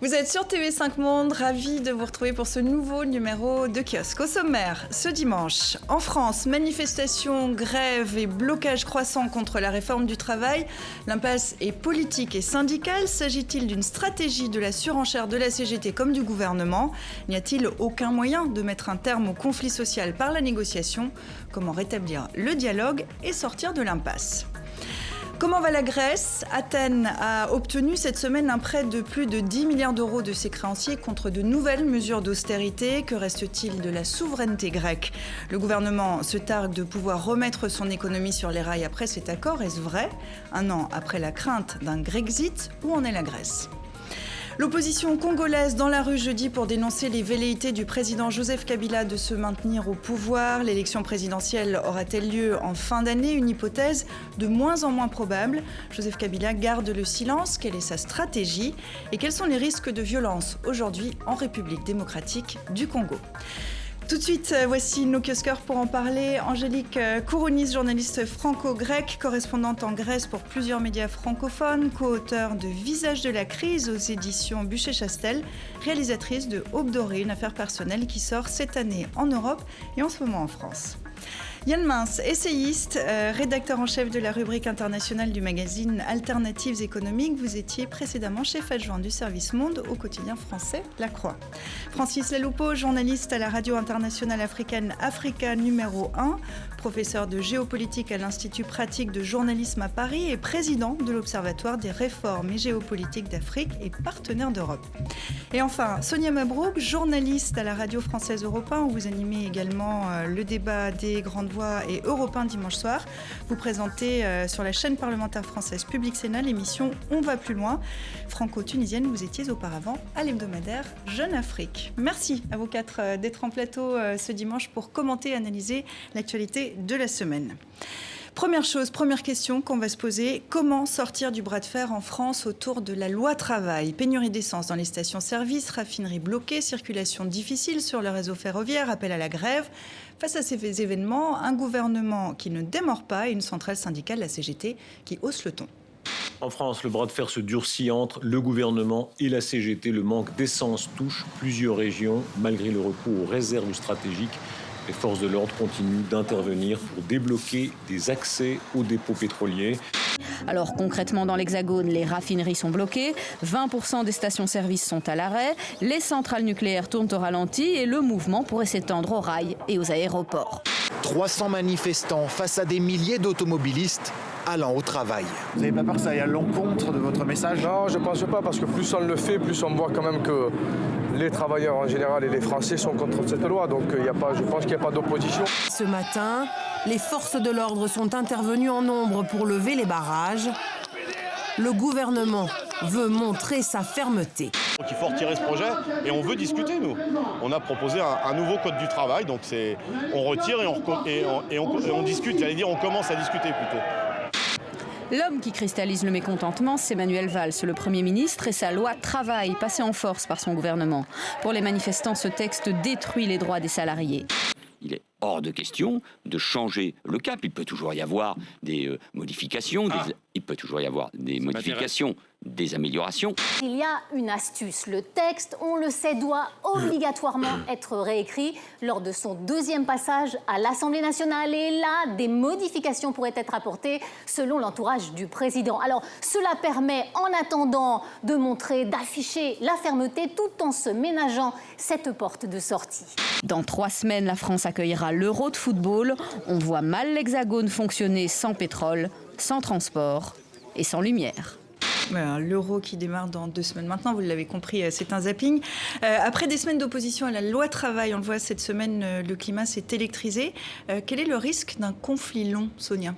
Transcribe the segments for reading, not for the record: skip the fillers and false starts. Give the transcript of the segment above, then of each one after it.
Vous êtes sur TV5 Monde, ravi de vous retrouver pour ce nouveau numéro de Kiosque. Au sommaire, ce dimanche, en France, manifestations, grèves et blocages croissants contre la réforme du travail. L'impasse est politique et syndicale. S'agit-il d'une stratégie de la surenchère de la CGT comme du gouvernement ? N'y a-t-il aucun moyen de mettre un terme au conflit social par la négociation ? Comment rétablir le dialogue et sortir de l'impasse ? Comment va la Grèce ? Athènes a obtenu cette semaine un prêt de plus de 10 milliards d'euros de ses créanciers contre de nouvelles mesures d'austérité. Que reste-t-il de la souveraineté grecque ? Le gouvernement se targue de pouvoir remettre son économie sur les rails après cet accord. Est-ce vrai ? Un an après la crainte d'un Grexit, où en est la Grèce ? L'opposition congolaise dans la rue jeudi pour dénoncer les velléités du président Joseph Kabila de se maintenir au pouvoir. L'élection présidentielle aura-t-elle lieu en fin d'année ? Une hypothèse de moins en moins probable. Joseph Kabila garde le silence. Quelle est sa stratégie ? Et quels sont les risques de violence aujourd'hui en République démocratique du Congo ? Tout de suite, voici nos kiosqueurs pour en parler. Angélique Kourounis, journaliste franco-grecque, correspondante en Grèce pour plusieurs médias francophones, co-auteure de Visage de la crise aux éditions Buchet-Chastel, réalisatrice de Aube dorée, une affaire personnelle qui sort cette année en Europe et en ce moment en France. Yann Mince, essayiste, rédacteur en chef de la rubrique internationale du magazine Alternatives économiques. Vous étiez précédemment chef adjoint du service Monde au quotidien français La Croix. Francis Laloupeau, journaliste à la radio internationale africaine Africa numéro 1, professeur de géopolitique à l'Institut pratique de journalisme à Paris et président de l'Observatoire des réformes et géopolitiques d'Afrique et partenaire d'Europe. Et enfin, Sonia Mabrouk, journaliste à la radio française Europe 1, où vous animez également le débat des grandes voix et Europe 1 dimanche soir. Vous présentez sur la chaîne parlementaire française Public Sénat l'émission On va plus loin. Franco-tunisienne, vous étiez auparavant à l'hebdomadaire Jeune Afrique. Merci à vous quatre d'être en plateau ce dimanche pour commenter et analyser l'actualité de la semaine. Première question qu'on va se poser, comment sortir du bras de fer en France autour de la loi travail ? Pénurie d'essence dans les stations-service, raffineries bloquées, circulation difficile sur le réseau ferroviaire, appel à la grève. Face à ces événements, un gouvernement qui ne démord pas et une centrale syndicale, la CGT, qui hausse le ton. En France, le bras de fer se durcit entre le gouvernement et la CGT. Le manque d'essence touche plusieurs régions. Malgré le recours aux réserves stratégiques, les forces de l'ordre continuent d'intervenir pour débloquer des accès aux dépôts pétroliers. Alors concrètement, dans l'Hexagone, les raffineries sont bloquées, 20% des stations-service sont à l'arrêt, les centrales nucléaires tournent au ralenti et le mouvement pourrait s'étendre aux rails et aux aéroports. 300 manifestants face à des milliers d'automobilistes allant au travail. Vous n'avez pas peur que ça aille à l'encontre de votre message ? Non, je ne pense pas, parce que plus on le fait, plus on voit quand même que les travailleurs en général et les Français sont contre cette loi. Donc je pense qu'il n'y a pas d'opposition. Ce matin, les forces de l'ordre sont intervenues en nombre pour lever les barrages. Le gouvernement veut montrer sa fermeté. Donc il faut retirer ce projet et on veut discuter, nous. On a proposé un nouveau code du travail, donc on retire et on discute. J'allais dire, on commence à discuter plutôt. L'homme qui cristallise le mécontentement, c'est Manuel Valls, le Premier ministre, et sa loi travail, passée en force par son gouvernement. Pour les manifestants, ce texte détruit les droits des salariés. Il est hors de question de changer le cap. Il peut toujours y avoir des modifications, des améliorations. Il y a une astuce. Le texte, on le sait, doit obligatoirement être réécrit lors de son deuxième passage à l'Assemblée nationale. Et là, des modifications pourraient être apportées selon l'entourage du président. Alors, cela permet, en attendant, de montrer, d'afficher la fermeté tout en se ménageant cette porte de sortie. Dans 3 semaines, la France accueillera l'Euro de football. On voit mal l'Hexagone fonctionner sans pétrole, sans transport et sans lumière. L'euro qui démarre dans 2 semaines maintenant, vous l'avez compris, c'est un zapping. Après des semaines d'opposition à la loi travail, on le voit cette semaine, le climat s'est électrisé. Quel est le risque d'un conflit long, Sonia ?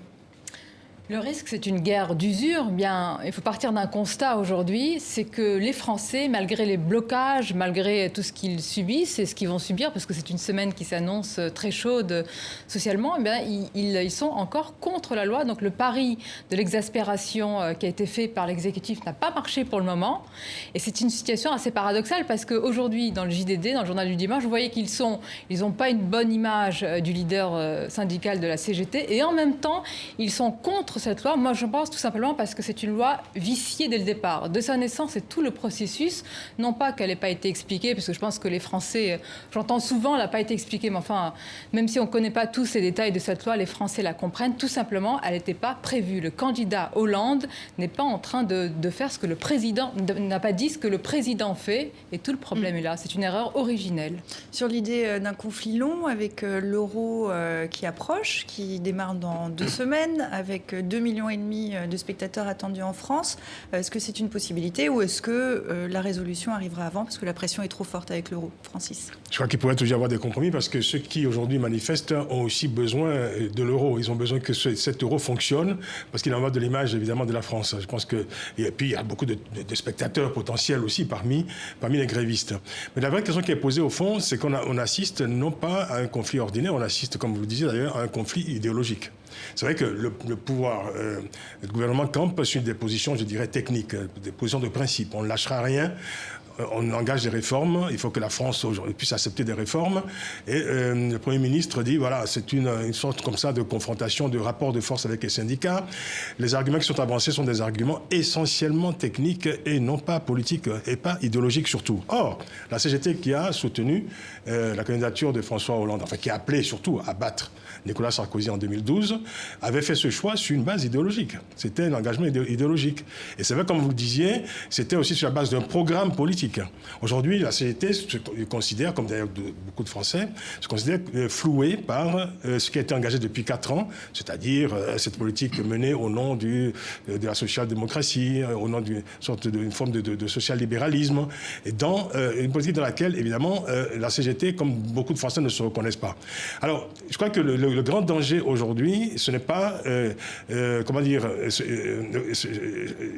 Le risque, c'est une guerre d'usure. Bien, il faut partir d'un constat aujourd'hui, c'est que les Français, malgré les blocages, malgré tout ce qu'ils subissent et ce qu'ils vont subir, parce que c'est une semaine qui s'annonce très chaude socialement, eh bien, ils sont encore contre la loi. Donc le pari de l'exaspération qui a été fait par l'exécutif n'a pas marché pour le moment. Et c'est une situation assez paradoxale parce qu'aujourd'hui, dans le JDD, dans le journal du dimanche, vous voyez qu'ils n'ont pas une bonne image du leader syndical de la CGT et en même temps, ils sont contre contre cette loi? Moi, je pense tout simplement parce que c'est une loi viciée dès le départ. De sa naissance et tout le processus, non pas qu'elle n'ait pas été expliquée, parce que je pense que les Français, j'entends souvent, elle n'a pas été expliquée, mais enfin, même si on ne connaît pas tous ces détails de cette loi, les Français la comprennent. Tout simplement, elle n'était pas prévue. Le candidat Hollande n'est pas en train de faire ce que le président, n'a pas dit ce que le président fait, et tout le problème est là. C'est une erreur originelle. Sur l'idée d'un conflit long avec l'Euro qui approche, qui démarre dans 2 semaines, avec 2,5 millions de spectateurs attendus en France, est-ce que c'est une possibilité ou est-ce que la résolution arrivera avant parce que la pression est trop forte avec l'Euro? Francis? Je crois qu'il pourrait toujours y avoir des compromis parce que ceux qui aujourd'hui manifestent ont aussi besoin de l'euro. Ils ont besoin que cet euro fonctionne parce qu'il en va de l'image évidemment de la France. Je pense que... Et puis il y a beaucoup de spectateurs potentiels aussi parmi les grévistes. Mais la vraie question qui est posée au fond, c'est qu'on assiste non pas à un conflit ordinaire, on assiste, comme vous le disiez d'ailleurs, à un conflit idéologique. C'est vrai que le pouvoir, le gouvernement campe sur des positions, je dirais, techniques, des positions de principe. On ne lâchera rien. On engage des réformes, il faut que la France puisse accepter des réformes. Et le Premier ministre dit, voilà, c'est une sorte comme ça de confrontation, de rapport de force avec les syndicats. Les arguments qui sont avancés sont des arguments essentiellement techniques et non pas politiques et pas idéologiques surtout. Or, la CGT qui a soutenu la candidature de François Hollande, enfin qui a appelé surtout à battre Nicolas Sarkozy en 2012, avait fait ce choix sur une base idéologique. C'était un engagement idéologique. Et c'est vrai, comme vous le disiez, c'était aussi sur la base d'un programme politique. Aujourd'hui, la CGT se considère, comme d'ailleurs beaucoup de Français, se considère flouée par ce qui a été engagé depuis 4 ans, c'est-à-dire cette politique menée au nom de la social-démocratie, au nom d'une forme de social-libéralisme, et dans une politique dans laquelle, évidemment, la CGT, comme beaucoup de Français, ne se reconnaissent pas. Alors, je crois que le grand danger aujourd'hui, ce n'est pas, comment dire,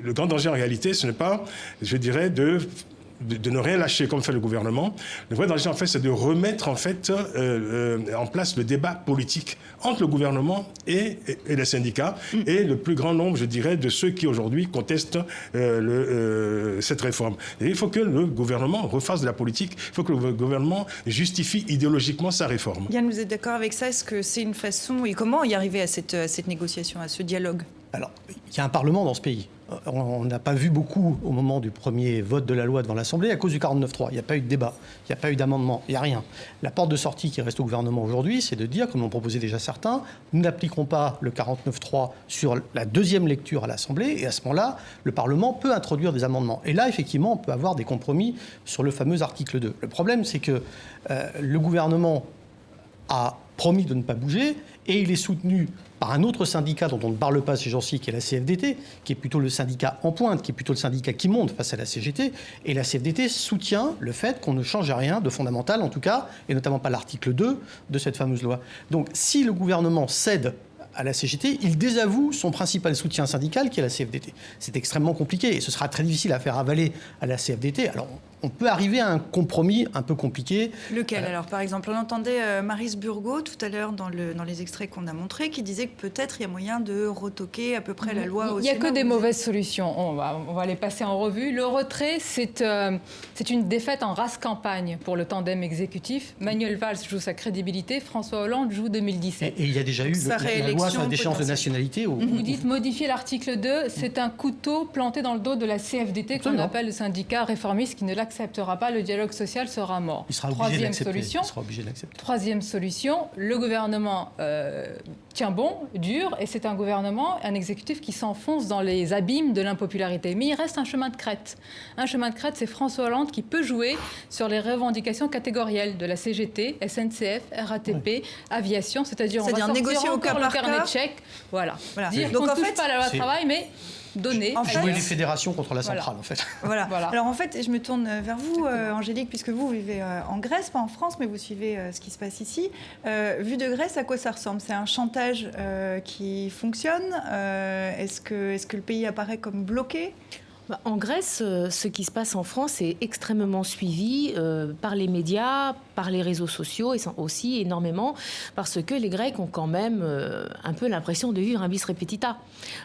le grand danger en réalité, ce n'est pas, je dirais, de ne rien lâcher comme fait le gouvernement. Le vrai danger, en fait, c'est de remettre en fait en place le débat politique entre le gouvernement et les syndicats et le plus grand nombre, je dirais, de ceux qui aujourd'hui contestent cette réforme. Et il faut que le gouvernement refasse de la politique. Il faut que le gouvernement justifie idéologiquement sa réforme. Yann, vous êtes d'accord avec ça? Est-ce que c'est une façon et comment y arriver à cette négociation, à ce dialogue? Alors, il y a un Parlement dans ce pays. On n'a pas vu beaucoup au moment du premier vote de la loi devant l'Assemblée à cause du 49.3. Il n'y a pas eu de débat, il n'y a pas eu d'amendement, il n'y a rien. La porte de sortie qui reste au gouvernement aujourd'hui, c'est de dire, comme l'ont proposé déjà certains, nous n'appliquerons pas le 49.3 sur la deuxième lecture à l'Assemblée et à ce moment-là, le Parlement peut introduire des amendements. Et là, effectivement, on peut avoir des compromis sur le fameux article 2. Le problème, c'est que le gouvernement a promis de ne pas bouger et il est soutenu par un autre syndicat dont on ne parle pas ces jours-ci, qui est la CFDT, qui est plutôt le syndicat en pointe, qui est plutôt le syndicat qui monte face à la CGT. Et la CFDT soutient le fait qu'on ne change rien de fondamental, en tout cas, et notamment pas l'article 2 de cette fameuse loi. Donc si le gouvernement cède à la CGT, il désavoue son principal soutien syndical, qui est la CFDT. C'est extrêmement compliqué et ce sera très difficile à faire avaler à la CFDT. Alors, on peut arriver à un compromis un peu compliqué. Lequel alors? Par exemple, on entendait Maryse Burgot tout à l'heure dans les extraits qu'on a montrés qui disait que peut-être il y a moyen de retoquer à peu près la loi au Sénat. Il n'y a que des mauvaises solutions. On va les passer en revue. Le retrait, c'est une défaite en race campagne pour le tandem exécutif. Manuel Valls joue sa crédibilité, François Hollande joue 2017. Et il y a déjà eu la loi sur la déchéance de nationalité. Vous dites modifier l'article 2, c'est un couteau planté dans le dos de la CFDT, qu'on appelle le syndicat réformiste, qui ne l'acceptera pas, le dialogue social sera mort. Il sera obligé d'accepter. Troisième solution, le gouvernement tient bon, dur, et c'est un gouvernement, un exécutif qui s'enfonce dans les abîmes de l'impopularité. Mais il reste un chemin de crête. Un chemin de crête, c'est François Hollande qui peut jouer sur les revendications catégorielles de la CGT, SNCF, RATP, aviation, c'est-à-dire on va sortir encore le carnet de chèques. Voilà. Dire qu'on ne touche pas à la loi travail, mais donner. Jouer les fédérations contre la centrale, en fait. Voilà. Alors en fait, je me tourne vers vous, Angélique, puisque vous vivez en Grèce, pas en France, mais vous suivez ce qui se passe ici. Vu de Grèce, à quoi ça ressemble? C'est un chantage qui fonctionne? Est-ce que le pays apparaît comme bloqué? En Grèce, ce qui se passe en France est extrêmement suivi par les médias, par les réseaux sociaux et aussi énormément parce que les Grecs ont quand même un peu l'impression de vivre un bis repetita.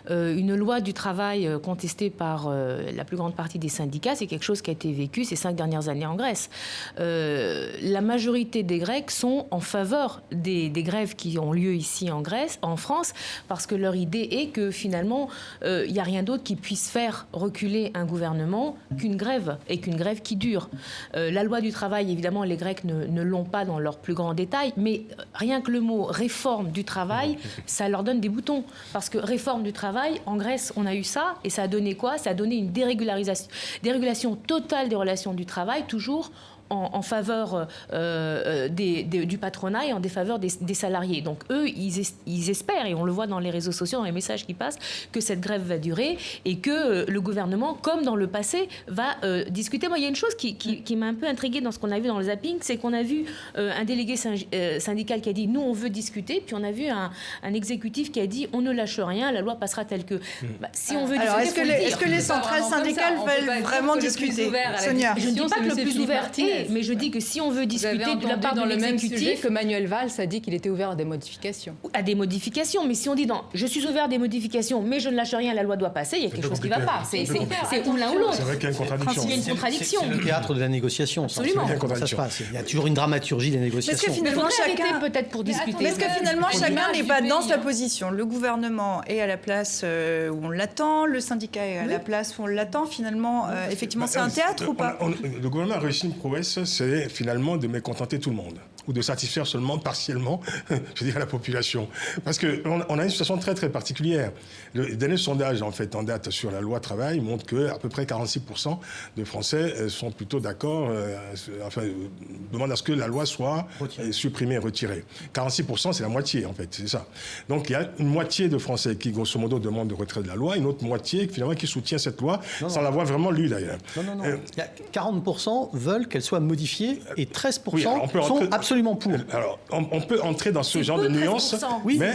Une loi du travail contestée par la plus grande partie des syndicats, c'est quelque chose qui a été vécu ces 5 dernières années en Grèce. La majorité des Grecs sont en faveur des grèves qui ont lieu ici en Grèce, en France, parce que leur idée est que finalement, il n'y a rien d'autre qui puisse faire reculer un gouvernement qu'une grève, et qu'une grève qui dure. La loi du travail, évidemment, les Grecs ne l'ont pas dans leur plus grand détail, mais rien que le mot réforme du travail, ça leur donne des boutons. Parce que réforme du travail, en Grèce, on a eu ça, et ça a donné quoi? Ça a donné une dérégulation totale des relations du travail, toujours en faveur du patronat et en défaveur des salariés. Donc eux, ils espèrent, et on le voit dans les réseaux sociaux, dans les messages qui passent, que cette grève va durer et que le gouvernement, comme dans le passé, va discuter. Moi, il y a une chose qui m'a un peu intriguée dans ce qu'on a vu dans le zapping, c'est qu'on a vu un délégué syndical qui a dit « nous, on veut discuter », puis on a vu un exécutif qui a dit « on ne lâche rien, la loi passera telle que… » Si on veut alors, discuter, est-ce que les centrales syndicales veulent vraiment discuter? Sonia, je ne dis pas que le plus ouvert mais je dis que si on veut discuter de la part de l'exécutif, que Manuel Valls a dit qu'il était ouvert à des modifications. À des modifications, mais si on dit je suis ouvert à des modifications, mais je ne lâche rien, la loi doit passer, il y a quelque chose qui ne va pas. C'est ou l'un ou l'autre. C'est vrai qu'il y a une contradiction. Il y a une contradiction. C'est le théâtre de la négociation. Absolument. Ça se passe. Il y a toujours une dramaturgie des négociations. Parce que finalement, chacun peut-être pour discuter. Parce que finalement, chacun n'est pas dans sa position. Le gouvernement est à la place où on l'attend, le syndicat est à la place où on l'attend. Finalement, effectivement, c'est un théâtre ou pas? Le gouvernement a réussi une prouesse, c'est finalement de mécontenter tout le monde, ou de satisfaire seulement partiellement, je dirais, la population. Parce qu'on a une situation très très particulière. Le dernier sondage en fait en date sur la loi travail montre que à peu près 46% de Français sont plutôt d'accord, demandent à ce que la loi soit supprimée, retirée. 46%, c'est la moitié en fait, c'est ça. Donc il y a une moitié de Français qui grosso modo demandent le retrait de la loi, une autre moitié finalement qui soutient cette loi sans l'avoir vraiment lue d'ailleurs. Non. Il y a 40% veulent qu'elle soit modifiée et 13% sont absolument pour. Alors, on peut entrer dans ce genre de nuances, oui, mais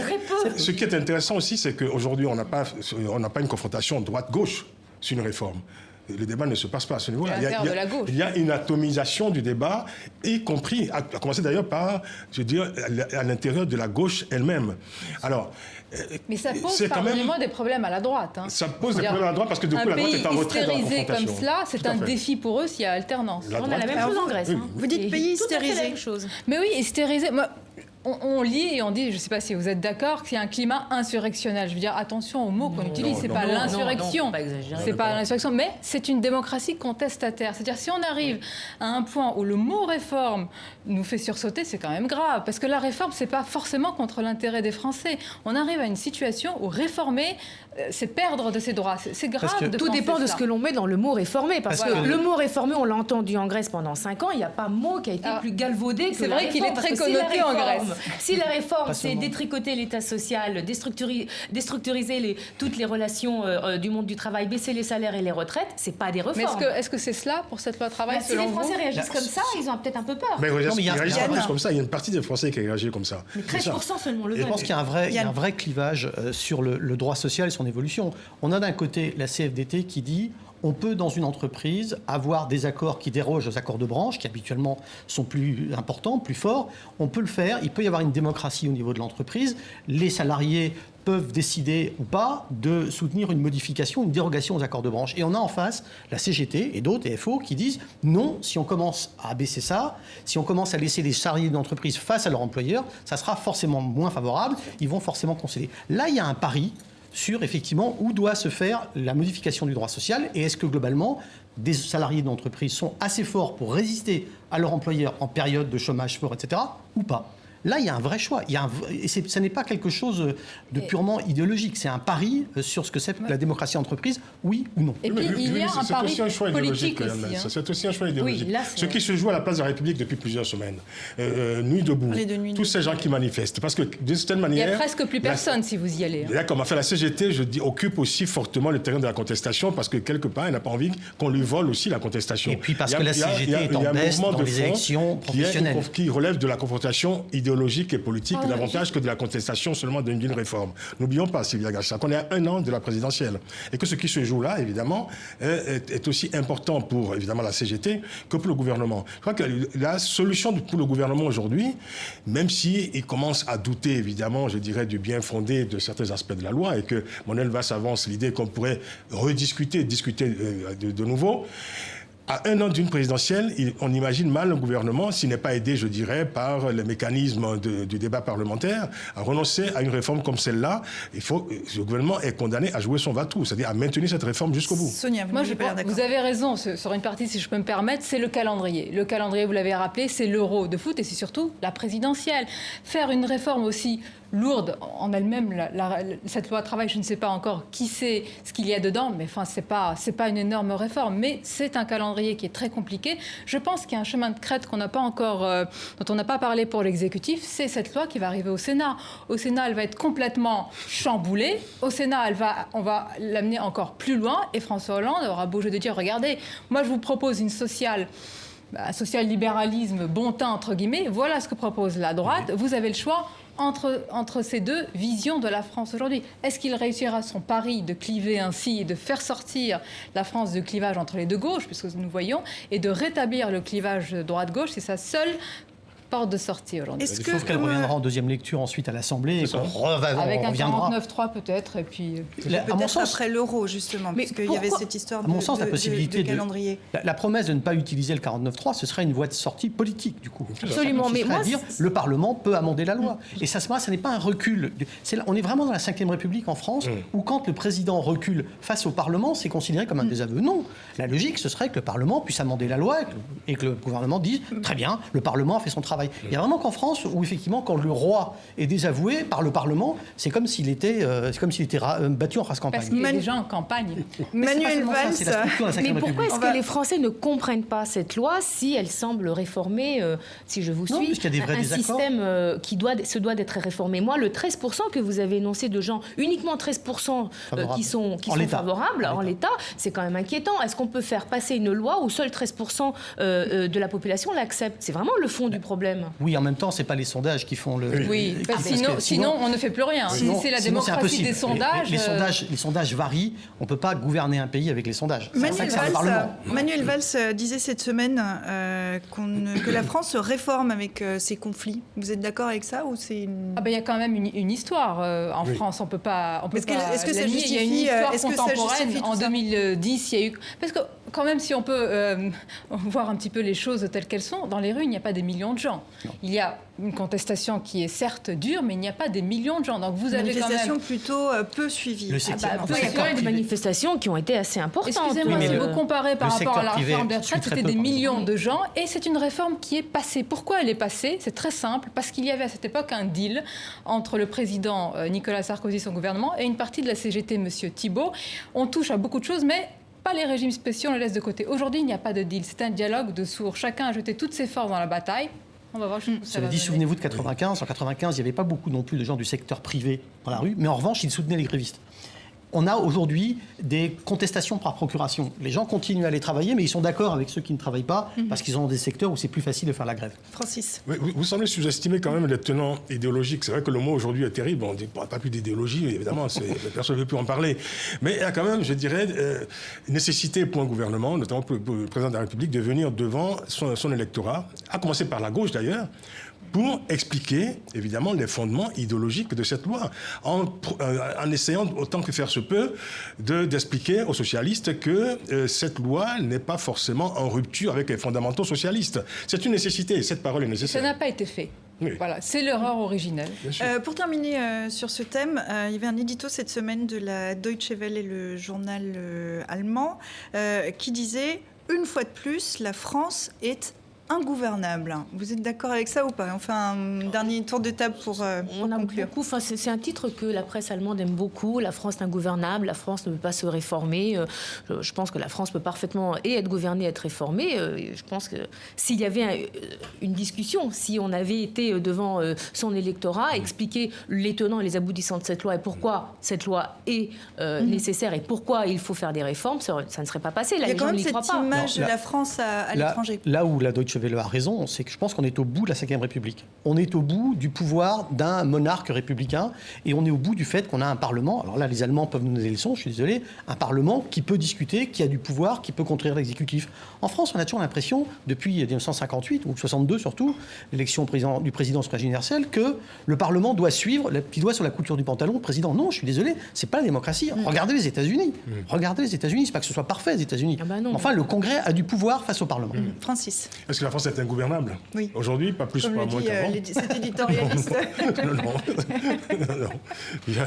ce qui est intéressant aussi, c'est qu'aujourd'hui, on n'a pas une confrontation droite-gauche sur une réforme. Le débat ne se passe pas à ce niveau-là. Il y a une atomisation du débat, y compris, à commencer d'ailleurs par, je veux dire, à l'intérieur de la gauche elle-même. Alors, mais ça pose pardonnez-moi des problèmes à la droite. Hein. Ça pose des problèmes à la droite parce que du coup la droite est en retrait dans la confrontation. Un pays hystérisé comme cela, c'est un défi pour eux s'il y a alternance. On a la même chose en Grèce. Oui. Vous dites pays hystérisé. Mais oui, hystérisé. On lit et on dit, je ne sais pas si vous êtes d'accord, qu'il y a un climat insurrectionnel. Je veux dire, attention aux mots qu'on utilise, c'est pas l'insurrection. C'est pas l'insurrection, mais c'est une démocratie contestataire. C'est-à-dire, si on arrive à un point où le mot réforme nous fait sursauter, c'est quand même grave. Parce que la réforme, c'est pas forcément contre l'intérêt des Français. On arrive à une situation où réformer, c'est perdre de ses droits. C'est grave de tout dépend de ce que l'on met dans le mot réformer. Parce que le mot réformer, on l'a entendu en Grèce pendant 5 ans, il n'y a pas un mot qui a été plus galvaudé que c'est vrai qu'il est très connoté en Grèce. Si la réforme, c'est détricoter l'État social, déstructuriser toutes les relations du monde du travail, baisser les salaires et les retraites, c'est pas des réformes. Mais est-ce que c'est cela pour cette loi travail selon vous? Si les Français réagissent comme ça, ils ont peut-être un peu peur. Mais ils réagissent pas plus comme ça. Il y a une partie des Français qui réagissent comme ça. Mais 13% seulement le veulent. Je pense qu'il y a un vrai clivage sur le droit social et son évolution. On a d'un côté la CFDT qui dit on peut, dans une entreprise, avoir des accords qui dérogent aux accords de branche, qui habituellement sont plus importants, plus forts. On peut le faire. Il peut y avoir une démocratie au niveau de l'entreprise. Les salariés peuvent décider ou pas de soutenir une modification, une dérogation aux accords de branche. Et on a en face la CGT et d'autres, et FO, qui disent non, si on commence à abaisser ça, si on commence à laisser les salariés de l'entreprise face à leur employeur, ça sera forcément moins favorable, ils vont forcément concéder. Là, il y a un pari sur, effectivement, où doit se faire la modification du droit social et est-ce que, globalement, des salariés d'entreprise sont assez forts pour résister à leur employeur en période de chômage fort, etc., ou pas. Là, il y a un vrai choix. Et ce n'est pas quelque chose de purement idéologique. C'est un pari sur ce que c'est la démocratie entreprise, oui ou non. Et puis, il y a un pari politique aussi. C'est aussi un choix idéologique. Oui, ce qui se joue à la place de la République depuis plusieurs semaines. Nuit debout. Tous ces gens qui manifestent. Parce que, d'une certaine manière... Il n'y a presque plus personne si vous y allez. Là, comme a fait la CGT, je dis, occupe aussi fortement le terrain de la contestation parce que, quelque part, elle n'a pas envie qu'on lui vole aussi la contestation. Et puis, parce que la CGT est en baisse dans les élections professionnelles. Qui relève de la confrontation idéologique idéologique et politique davantage que de la contestation seulement d'une réforme. N'oublions pas, Sylvia Gacha, qu'on est à 1 an de la présidentielle et que ce qui se joue là, évidemment, est aussi important pour, évidemment, la CGT que pour le gouvernement. Je crois que la solution pour le gouvernement aujourd'hui, même s'il commence à douter, évidemment, je dirais, du bien fondé de certains aspects de la loi et que Manuel Valls avance l'idée qu'on pourrait discuter de nouveau. À 1 an d'une présidentielle, on imagine mal un gouvernement, s'il n'est pas aidé, je dirais, par les mécanismes du débat parlementaire, à renoncer à une réforme comme celle-là. Le gouvernement est condamné à jouer son va-tout, c'est-à-dire à maintenir cette réforme jusqu'au bout. Sonia, vous avez raison sur une partie, si je peux me permettre, c'est le calendrier. Le calendrier, vous l'avez rappelé, c'est l'Euro de foot et c'est surtout la présidentielle. Faire une réforme aussi lourde en elle-même, cette loi travail, je ne sais pas encore qui sait ce qu'il y a dedans, mais enfin, c'est pas une énorme réforme, mais c'est un calendrier qui est très compliqué. Je pense qu'il y a un chemin de crête qu'on n'a pas encore, dont on n'a pas parlé pour l'exécutif, c'est cette loi qui va arriver au Sénat. Au Sénat, elle va être complètement chamboulée. Au Sénat, on va l'amener encore plus loin et François Hollande aura beau jeu de dire, regardez, moi je vous propose une social-libéralisme bon teint, entre guillemets, voilà ce que propose la droite, vous avez le choix entre ces deux visions de la France aujourd'hui. Est-ce qu'il réussira son pari de cliver ainsi et de faire sortir la France du clivage entre les deux gauches, puisque nous voyons, et de rétablir le clivage droite-gauche? C'est sa seule porte de sortie aujourd'hui. Sauf qu'elle reviendra en deuxième lecture ensuite à l'Assemblée et qu'on avec un reviendra. 49.3 peut-être, et puis... À mon sens, après l'euro, justement, puisqu'il y avait cette histoire de calendrier. La promesse de ne pas utiliser le 49.3, ce serait une voie de sortie politique, du coup. Absolument, mais moi... dire le Parlement peut amender la loi. Et ça n'est pas un recul. On est vraiment dans la Ve République en France, où quand le président recule face au Parlement, c'est considéré comme un désaveu. Non. La logique, ce serait que le Parlement puisse amender la loi et que le gouvernement dise, très bien, le Parlement a fait son travail. Il y a vraiment qu'en France où effectivement quand le roi est désavoué par le Parlement, c'est comme s'il était battu en race campagne. Parce qu'il y a des gens en campagne. Manuel Valls. Mais pourquoi est-ce que les Français ne comprennent pas cette loi si elle semble réformer, si je vous suis, un système qui se doit d'être réformé? Moi, le 13% que vous avez énoncé de gens, uniquement 13% qui sont favorables en l'état, c'est quand même inquiétant. Est-ce qu'on peut faire passer une loi où seul 13% de la population l'accepte? C'est vraiment le fond du problème. Oui, en même temps, c'est pas les sondages qui font le... Oui, sinon on ne fait plus rien. C'est la démocratie des sondages. Les sondages varient. On ne peut pas gouverner un pays avec les sondages. Manuel Valls disait cette semaine que la France se réforme avec ses conflits. Vous êtes d'accord avec ça ou c'est il y a quand même une histoire en France. On peut pas. Est-ce que ça justifie? Il y a une histoire contemporaine. En 2010, il y a eu. Parce que quand même, si on peut voir un petit peu les choses telles qu'elles sont, dans les rues, il n'y a pas des millions de gens. Non. Il y a une contestation qui est certes dure, mais il n'y a pas des millions de gens. Donc vous avez quand même plutôt peu suivies. Il y a des manifestations qui ont été assez importantes. Excusez-moi, si vous comparez par rapport à la réforme des retraites, c'était des millions de gens, et c'est une réforme qui est passée. Pourquoi elle est passée? C'est très simple, parce qu'il y avait à cette époque un deal entre le président Nicolas Sarkozy, son gouvernement, et une partie de la CGT, M. Thibault. On touche à beaucoup de choses, mais pas les régimes spéciaux, on les laisse de côté. Aujourd'hui, il n'y a pas de deal. C'est un dialogue de sourds. Chacun a jeté toutes ses forces dans la bataille. On va voir ça va dit, souvenez-vous de 95. En 95, il n'y avait pas beaucoup non plus de gens du secteur privé dans la rue, mais en revanche, ils soutenaient les grévistes. On a aujourd'hui des contestations par procuration. Les gens continuent à aller travailler, mais ils sont d'accord avec ceux qui ne travaillent pas, parce qu'ils ont des secteurs où c'est plus facile de faire la grève. Francis. Vous semblez sous-estimer quand même les tenants idéologiques. C'est vrai que le mot aujourd'hui est terrible. On ne parle pas plus d'idéologie, évidemment, personne ne veut plus en parler. Mais il y a quand même, je dirais, nécessité pour un gouvernement, notamment pour le président de la République, de venir devant son électorat, à commencer par la gauche d'ailleurs, pour expliquer, évidemment, les fondements idéologiques de cette loi, en essayant, autant que faire se peut, d'expliquer aux socialistes que cette loi n'est pas forcément en rupture avec les fondamentaux socialistes. C'est une nécessité, et cette parole est nécessaire. Ça n'a pas été fait. Oui. Voilà, c'est l'erreur originelle. Pour terminer sur ce thème, il y avait un édito cette semaine de la Deutsche Welle et le journal allemand qui disait, une fois de plus, la France est ingouvernable. Vous êtes d'accord avec ça ou pas? Enfin, un dernier tour de table pour conclure. C'est un titre que la presse allemande aime beaucoup. La France est ingouvernable, la France ne peut pas se réformer. Je pense que la France peut parfaitement être gouvernée, être réformée. Je pense que s'il y avait une discussion, si on avait été devant son électorat, expliquer les tenants et les aboutissants de cette loi et pourquoi cette loi est nécessaire et pourquoi il faut faire des réformes, ça ne serait pas passé. Il y a quand même cette image de la France à l'étranger. Là où la Deutsche Chevèle a raison, c'est que je pense qu'on est au bout de la Ve République. On est au bout du pouvoir d'un monarque républicain et on est au bout du fait qu'on a un Parlement. Alors là, les Allemands peuvent nous donner des leçons, je suis désolé. Un Parlement qui peut discuter, qui a du pouvoir, qui peut contredire l'exécutif. En France, on a toujours l'impression, depuis 1958, ou 62 surtout, l'élection du président au suffrage universel, que le Parlement doit suivre, le petit doigt sur la couture du pantalon, le président. Non, je suis désolé, c'est pas la démocratie. Regardez les États-Unis. Regardez les États-Unis, c'est pas que ce soit parfait, les États-Unis. Enfin, le Congrès a du pouvoir face au Parlement. Francis. Est-ce que la France est ingouvernable? Oui. Aujourd'hui, pas plus, pas moins qu'avant. Cet éditorialiste. Non.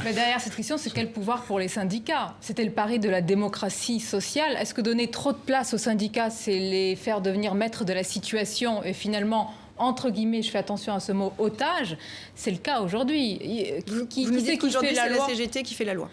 Mais derrière cette question, c'est quel pouvoir pour les syndicats? C'était le pari de la démocratie sociale. Est-ce que donner trop de place aux syndicats, c'est les faire devenir maîtres de la situation et finalement, entre guillemets, je fais attention à ce mot, otage? C'est le cas aujourd'hui. Qui c'est qui fait la loi? La CGT qui fait la loi.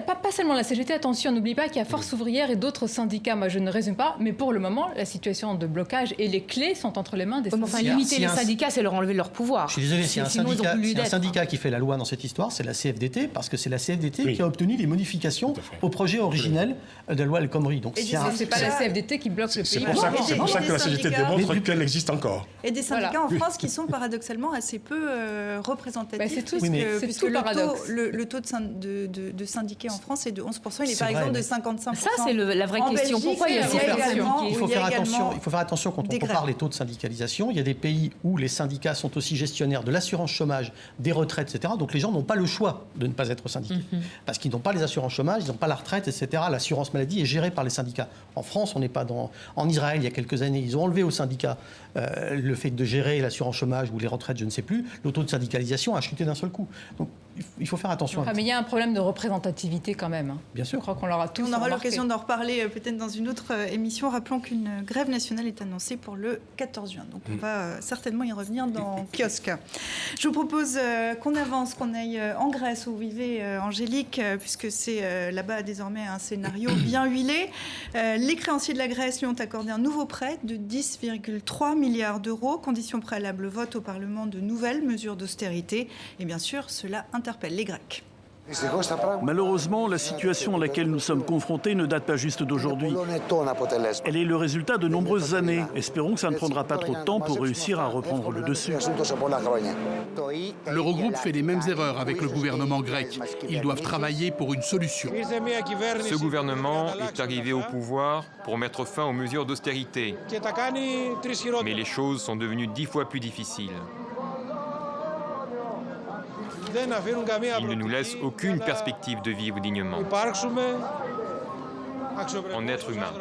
Pas seulement la CGT, attention, n'oublie pas qu'il y a Force ouvrière et d'autres syndicats. Moi, je ne résume pas, mais pour le moment, la situation de blocage et les clés sont entre les mains des syndicats. Enfin, limiter les syndicats, c'est leur enlever leur pouvoir. Je suis désolé, s'il y a un syndicat qui fait la loi dans cette histoire, c'est la CFDT, parce que c'est la CFDT qui a obtenu les modifications au projet originel de la loi El Khomri. Donc c'est pas la CFDT qui bloque le pays. C'est pour ça que la CGT démontre qu'elle existe encore. Et des syndicats en France qui sont paradoxalement assez peu représentatifs. C'est tout, puisque le taux de syndiqués en France est de 11%. Il est par exemple de 55%. Ça, c'est la vraie question. Pourquoi il y a il faut faire attention quand on compare les taux de syndicalisation. Il y a des pays où les syndicats sont aussi gestionnaires de l'assurance chômage, des retraites, etc. Donc les gens n'ont pas le choix de ne pas être syndiqués. Parce qu'ils n'ont pas les assurances chômage, ils n'ont pas la retraite, etc. L'assurance maladie est gérée par les syndicats. En France, on n'est pas dans... En Israël, il y a quelques années, ils ont enlevé aux syndicats le fait de gérer l'assurance chômage ou les retraites, je ne sais plus. Le taux de syndicalisation a chuté d'un seul coup. Donc il faut faire attention. Mais il y a un problème de représentativité quand même. Bien sûr. Je crois qu'on l'aura tous. On aura l'occasion d'en reparler peut-être dans une autre émission. Rappelons qu'une grève nationale est annoncée pour le 14 juin. Donc on va certainement y revenir dans Kiosque. Je vous propose qu'on avance, qu'on aille en Grèce où vous vivez, Angélique, puisque c'est là-bas désormais un scénario bien huilé. Les créanciers de la Grèce lui ont accordé un nouveau prêt de 10,3 milliards d'euros. Condition préalable au vote au Parlement de nouvelles mesures d'austérité. Et bien sûr, cela interpelle les Grecs. Malheureusement, la situation à laquelle nous sommes confrontés ne date pas juste d'aujourd'hui. Elle est le résultat de nombreuses années. Espérons que ça ne prendra pas trop de temps pour réussir à reprendre le dessus. L'Eurogroupe fait les mêmes erreurs avec le gouvernement grec. Ils doivent travailler pour une solution. Ce gouvernement est arrivé au pouvoir pour mettre fin aux mesures d'austérité. Mais les choses sont devenues 10 fois plus difficiles. Ils ne nous laissent aucune perspective de vivre dignement. En être humain.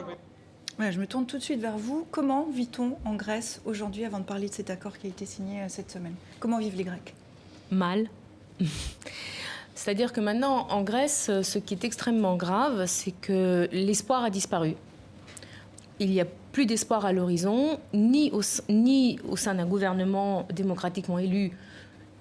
Voilà, je me tourne tout de suite vers vous. Comment vit-on en Grèce aujourd'hui, avant de parler de cet accord qui a été signé cette semaine? Comment vivent les Grecs? Mal. C'est-à-dire que maintenant, en Grèce, ce qui est extrêmement grave, c'est que l'espoir a disparu. Il n'y a plus d'espoir à l'horizon, ni au sein d'un gouvernement démocratiquement élu,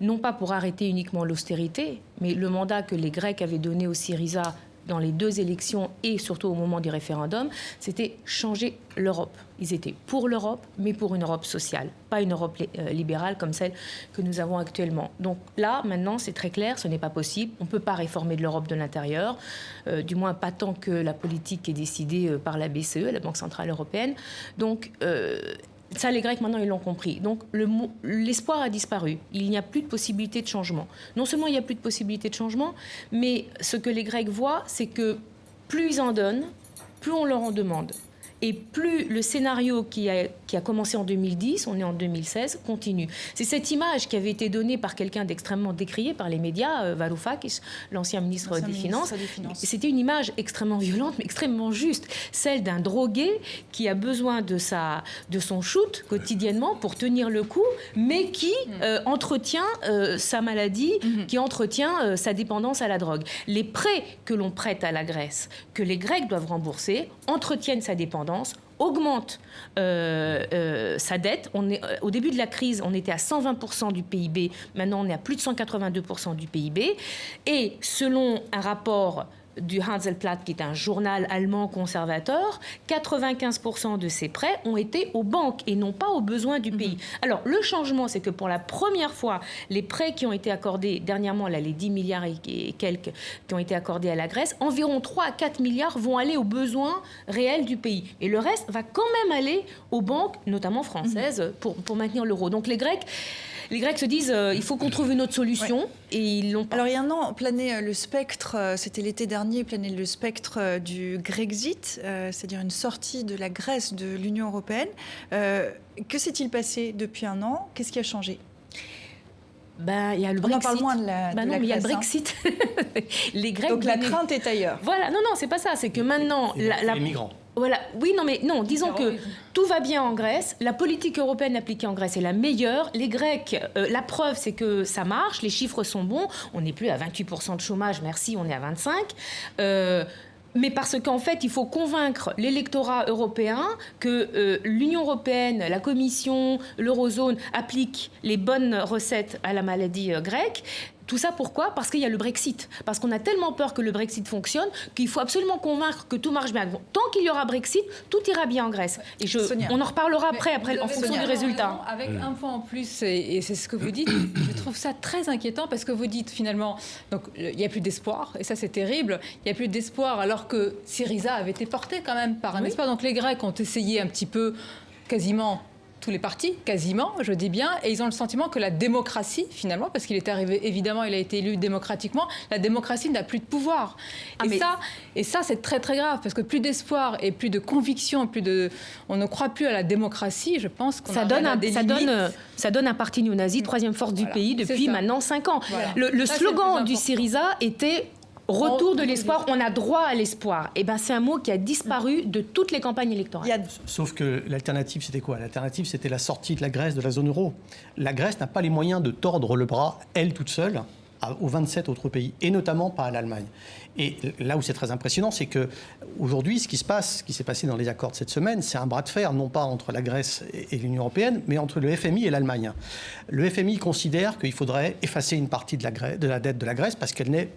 non pas pour arrêter uniquement l'austérité, mais le mandat que les Grecs avaient donné au Syriza dans les deux élections et surtout au moment du référendum, c'était changer l'Europe. Ils étaient pour l'Europe, mais pour une Europe sociale, pas une Europe libérale comme celle que nous avons actuellement. Donc là, maintenant, c'est très clair, ce n'est pas possible. On ne peut pas réformer de l'Europe de l'intérieur, du moins pas tant que la politique est décidée par la BCE, la Banque Centrale Européenne. Donc... ça, les Grecs, maintenant, ils l'ont compris. Donc, l'espoir a disparu. Il n'y a plus de possibilité de changement. Non seulement il n'y a plus de possibilité de changement, mais ce que les Grecs voient, c'est que plus ils en donnent, plus on leur en demande. Et plus le scénario qui a commencé en 2010, on est en 2016, continue. C'est cette image qui avait été donnée par quelqu'un d'extrêmement décrié par les médias, Varoufakis, l'ancien ministre des Finances. C'était une image extrêmement violente, mais extrêmement juste. Celle d'un drogué qui a besoin de son shoot quotidiennement pour tenir le coup, mais qui entretient sa maladie, qui entretient sa dépendance à la drogue. Les prêts que l'on prête à la Grèce, que les Grecs doivent rembourser, entretiennent sa dépendance, augmente sa dette. Au début de la crise, on était à 120% du PIB. Maintenant, on est à plus de 182% du PIB. Et selon un rapport du Handelsblatt, qui est un journal allemand conservateur, 95% de ces prêts ont été aux banques et non pas aux besoins du pays. Alors, le changement, c'est que pour la première fois, les prêts qui ont été accordés dernièrement, là, les 10 milliards et quelques qui ont été accordés à la Grèce, environ 3 à 4 milliards vont aller aux besoins réels du pays. Et le reste va quand même aller aux banques, notamment françaises, pour maintenir l'euro. Donc, les Grecs se disent il faut qu'on trouve une autre solution et ils l'ont pas. Alors il y a un an planait le spectre, c'était l'été dernier, planait le spectre du Grexit, c'est-à-dire une sortie de la Grèce de l'Union européenne. Que s'est-il passé depuis un an? Qu'est-ce qui a changé? Il y a le Brexit. On en parle moins de la Grèce. Il y a le Brexit. Les Grecs. Donc la crainte est ailleurs. Voilà, non, c'est pas ça. C'est que maintenant les migrants. Voilà, oui, non, disons que tout va bien en Grèce, la politique européenne appliquée en Grèce est la meilleure, les Grecs, la preuve c'est que ça marche, les chiffres sont bons, on n'est plus à 28% de chômage, merci, on est à 25%, mais parce qu'en fait, il faut convaincre l'électorat européen que l'Union européenne, la Commission, l'Eurozone appliquent les bonnes recettes à la maladie grecque. Tout ça, pourquoi? Parce qu'il y a le Brexit. Parce qu'on a tellement peur que le Brexit fonctionne qu'il faut absolument convaincre que tout marche bien. Bon, tant qu'il y aura Brexit, tout ira bien en Grèce. Et on en reparlera après en fonction du résultat. Avec un point en plus, et c'est ce que vous dites, je trouve ça très inquiétant parce que vous dites finalement, donc il n'y a plus d'espoir, et ça c'est terrible, il n'y a plus d'espoir alors que Syriza avait été porté quand même par un espoir. Donc les Grecs ont essayé un petit peu, quasiment tous les partis, quasiment, je dis bien, et ils ont le sentiment que la démocratie, finalement, parce qu'il est arrivé, évidemment, il a été élu démocratiquement, la démocratie n'a plus de pouvoir. Et ça, c'est très, très grave, parce que plus d'espoir et plus de conviction, on ne croit plus à la démocratie, je pense qu'on ça donne un parti néo-nazi, troisième force du pays, depuis maintenant 5 ans. Voilà. Le slogan du Syriza était retour de l'espoir, on a droit à l'espoir. Et c'est un mot qui a disparu de toutes les campagnes électorales. Sauf que l'alternative, c'était quoi? L'alternative, c'était la sortie de la Grèce de la zone euro. La Grèce n'a pas les moyens de tordre le bras, elle toute seule, aux 27 autres pays, et notamment pas à l'Allemagne. Et là où c'est très impressionnant, c'est qu'aujourd'hui, ce qui s'est passé dans les accords de cette semaine, c'est un bras de fer, non pas entre la Grèce et l'Union européenne, mais entre le FMI et l'Allemagne. Le FMI considère qu'il faudrait effacer une partie de la dette de la Grèce parce qu'elle n'est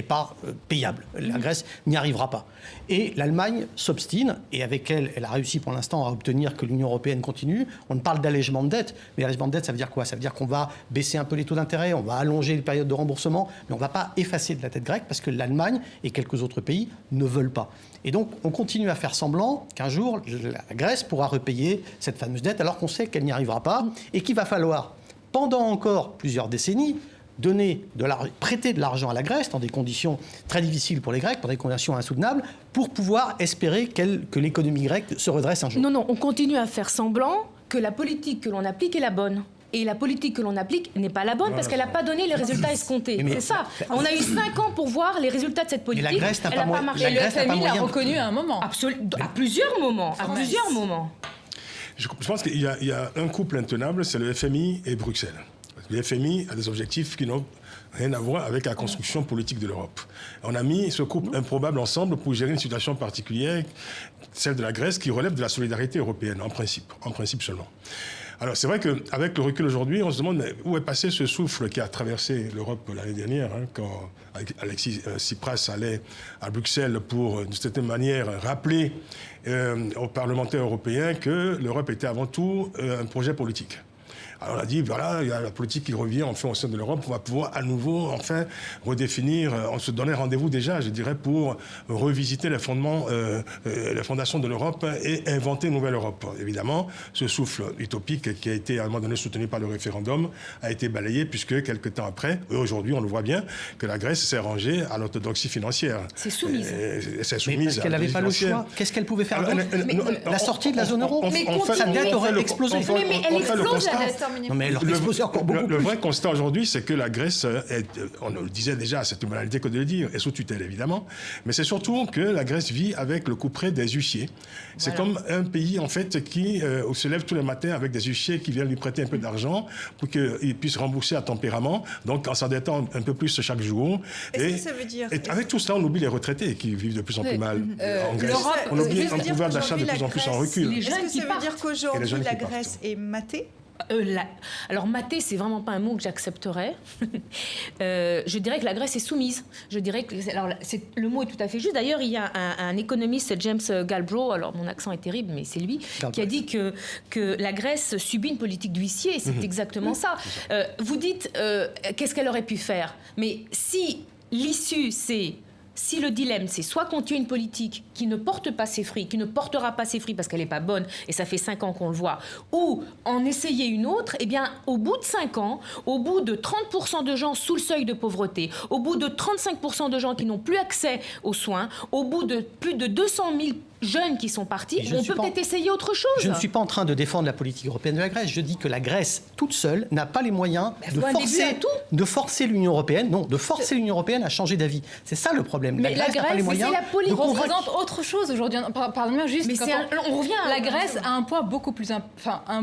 pas payable. La Grèce n'y arrivera pas. Et l'Allemagne s'obstine, et avec elle a réussi pour l'instant à obtenir que l'Union européenne continue. On parle d'allègement de dette, mais l'allègement de dette, ça veut dire quoi? Ça veut dire qu'on va baisser un peu les taux d'intérêt, on va allonger les périodes de remboursement, mais on ne va pas effacer de la dette grecque parce que l'Allemagne et quelques autres pays ne veulent pas. Et donc, on continue à faire semblant qu'un jour, la Grèce pourra repayer cette fameuse dette, alors qu'on sait qu'elle n'y arrivera pas, et qu'il va falloir, pendant encore plusieurs décennies, prêter de l'argent à la Grèce dans des conditions très difficiles pour les Grecs, dans des conditions insoutenables, pour pouvoir espérer que l'économie grecque se redresse un jour. Non, on continue à faire semblant que la politique que l'on applique est la bonne. Et la politique que l'on applique n'est pas la bonne parce qu'elle n'a pas donné les résultats escomptés. C'est ça. On a eu 5 ans pour voir les résultats de cette politique. Mais la Grèce n'a pas marché. Et le FMI l'a reconnu à un moment. Absolument. À plusieurs moments. Je pense qu'il y a un couple intenable, c'est le FMI et Bruxelles. Le FMI a des objectifs qui n'ont rien à voir avec la construction politique de l'Europe. On a mis ce couple improbable ensemble pour gérer une situation particulière, celle de la Grèce, qui relève de la solidarité européenne, en principe seulement. Alors c'est vrai qu'avec le recul aujourd'hui, on se demande où est passé ce souffle qui a traversé l'Europe l'année dernière, quand Alexis Tsipras allait à Bruxelles pour, d'une certaine manière, rappeler aux parlementaires européens que l'Europe était avant tout un projet politique. Alors on a dit, voilà, il y a la politique qui revient enfin au sein de l'Europe, on va pouvoir à nouveau enfin redéfinir, on se donnait rendez-vous déjà, je dirais, pour revisiter les fondements, les fondations de l'Europe et inventer une nouvelle Europe. Évidemment, ce souffle utopique qui a été à un moment donné soutenu par le référendum a été balayé puisque quelques temps après, aujourd'hui on le voit bien, que la Grèce s'est rangée à l'orthodoxie financière. C'est soumise. C'est soumise. Parce qu'elle n'avait pas le choix. Qu'est-ce qu'elle pouvait faire d'autre? La sortie de la zone euro. Sa dette aurait explosé. Mais elle explose la dette. Non, mais elle explose encore beaucoup plus. Le vrai constat aujourd'hui, c'est que la Grèce, on le disait déjà, c'est une banalité que de le dire, est sous tutelle évidemment, mais c'est surtout que la Grèce vit avec le couperet des huissiers. C'est comme un pays en fait qui se lève tous les matins avec des huissiers qui viennent lui prêter un peu d'argent pour qu'il puisse rembourser à tempérament, donc en s'endettant un peu plus chaque jour. Est-ce que ça veut dire... Et avec tout ça, on oublie les retraités qui vivent de plus en plus mal en Grèce. On oublie un pouvoir d'achat de plus en plus en recul. Est-ce que ça veut dire qu'aujourd'hui la Grèce est matée Alors mater, c'est vraiment pas un mot que j'accepterais. Je dirais que la Grèce est soumise. Je dirais que le mot est tout à fait juste. D'ailleurs, il y a un économiste, James Galbraith, alors mon accent est terrible, mais c'est lui, qui a dit que la Grèce subit une politique d'huissier. C'est exactement ça. Vous dites, qu'est-ce qu'elle aurait pu faire? Mais si l'issue, si le dilemme, c'est soit continuer une politique qui ne porte pas ses fruits, qui ne portera pas ses fruits parce qu'elle n'est pas bonne, et ça fait 5 ans qu'on le voit, ou en essayer une autre, eh bien, au bout de 5 ans, au bout de 30% de gens sous le seuil de pauvreté, au bout de 35% de gens qui n'ont plus accès aux soins, au bout de plus de 200 000 jeunes qui sont partis, on peut peut-être essayer autre chose. Je ne suis pas en train de défendre la politique européenne de la Grèce. Je dis que la Grèce, toute seule, n'a pas les moyens de forcer l'Union européenne, l'Union européenne à changer d'avis. C'est ça le problème. Mais la Grèce, n'a pas les moyens de représente autre chose aujourd'hui. Pardonnez-moi juste. Mais on revient. La Grèce a un poids beaucoup plus, un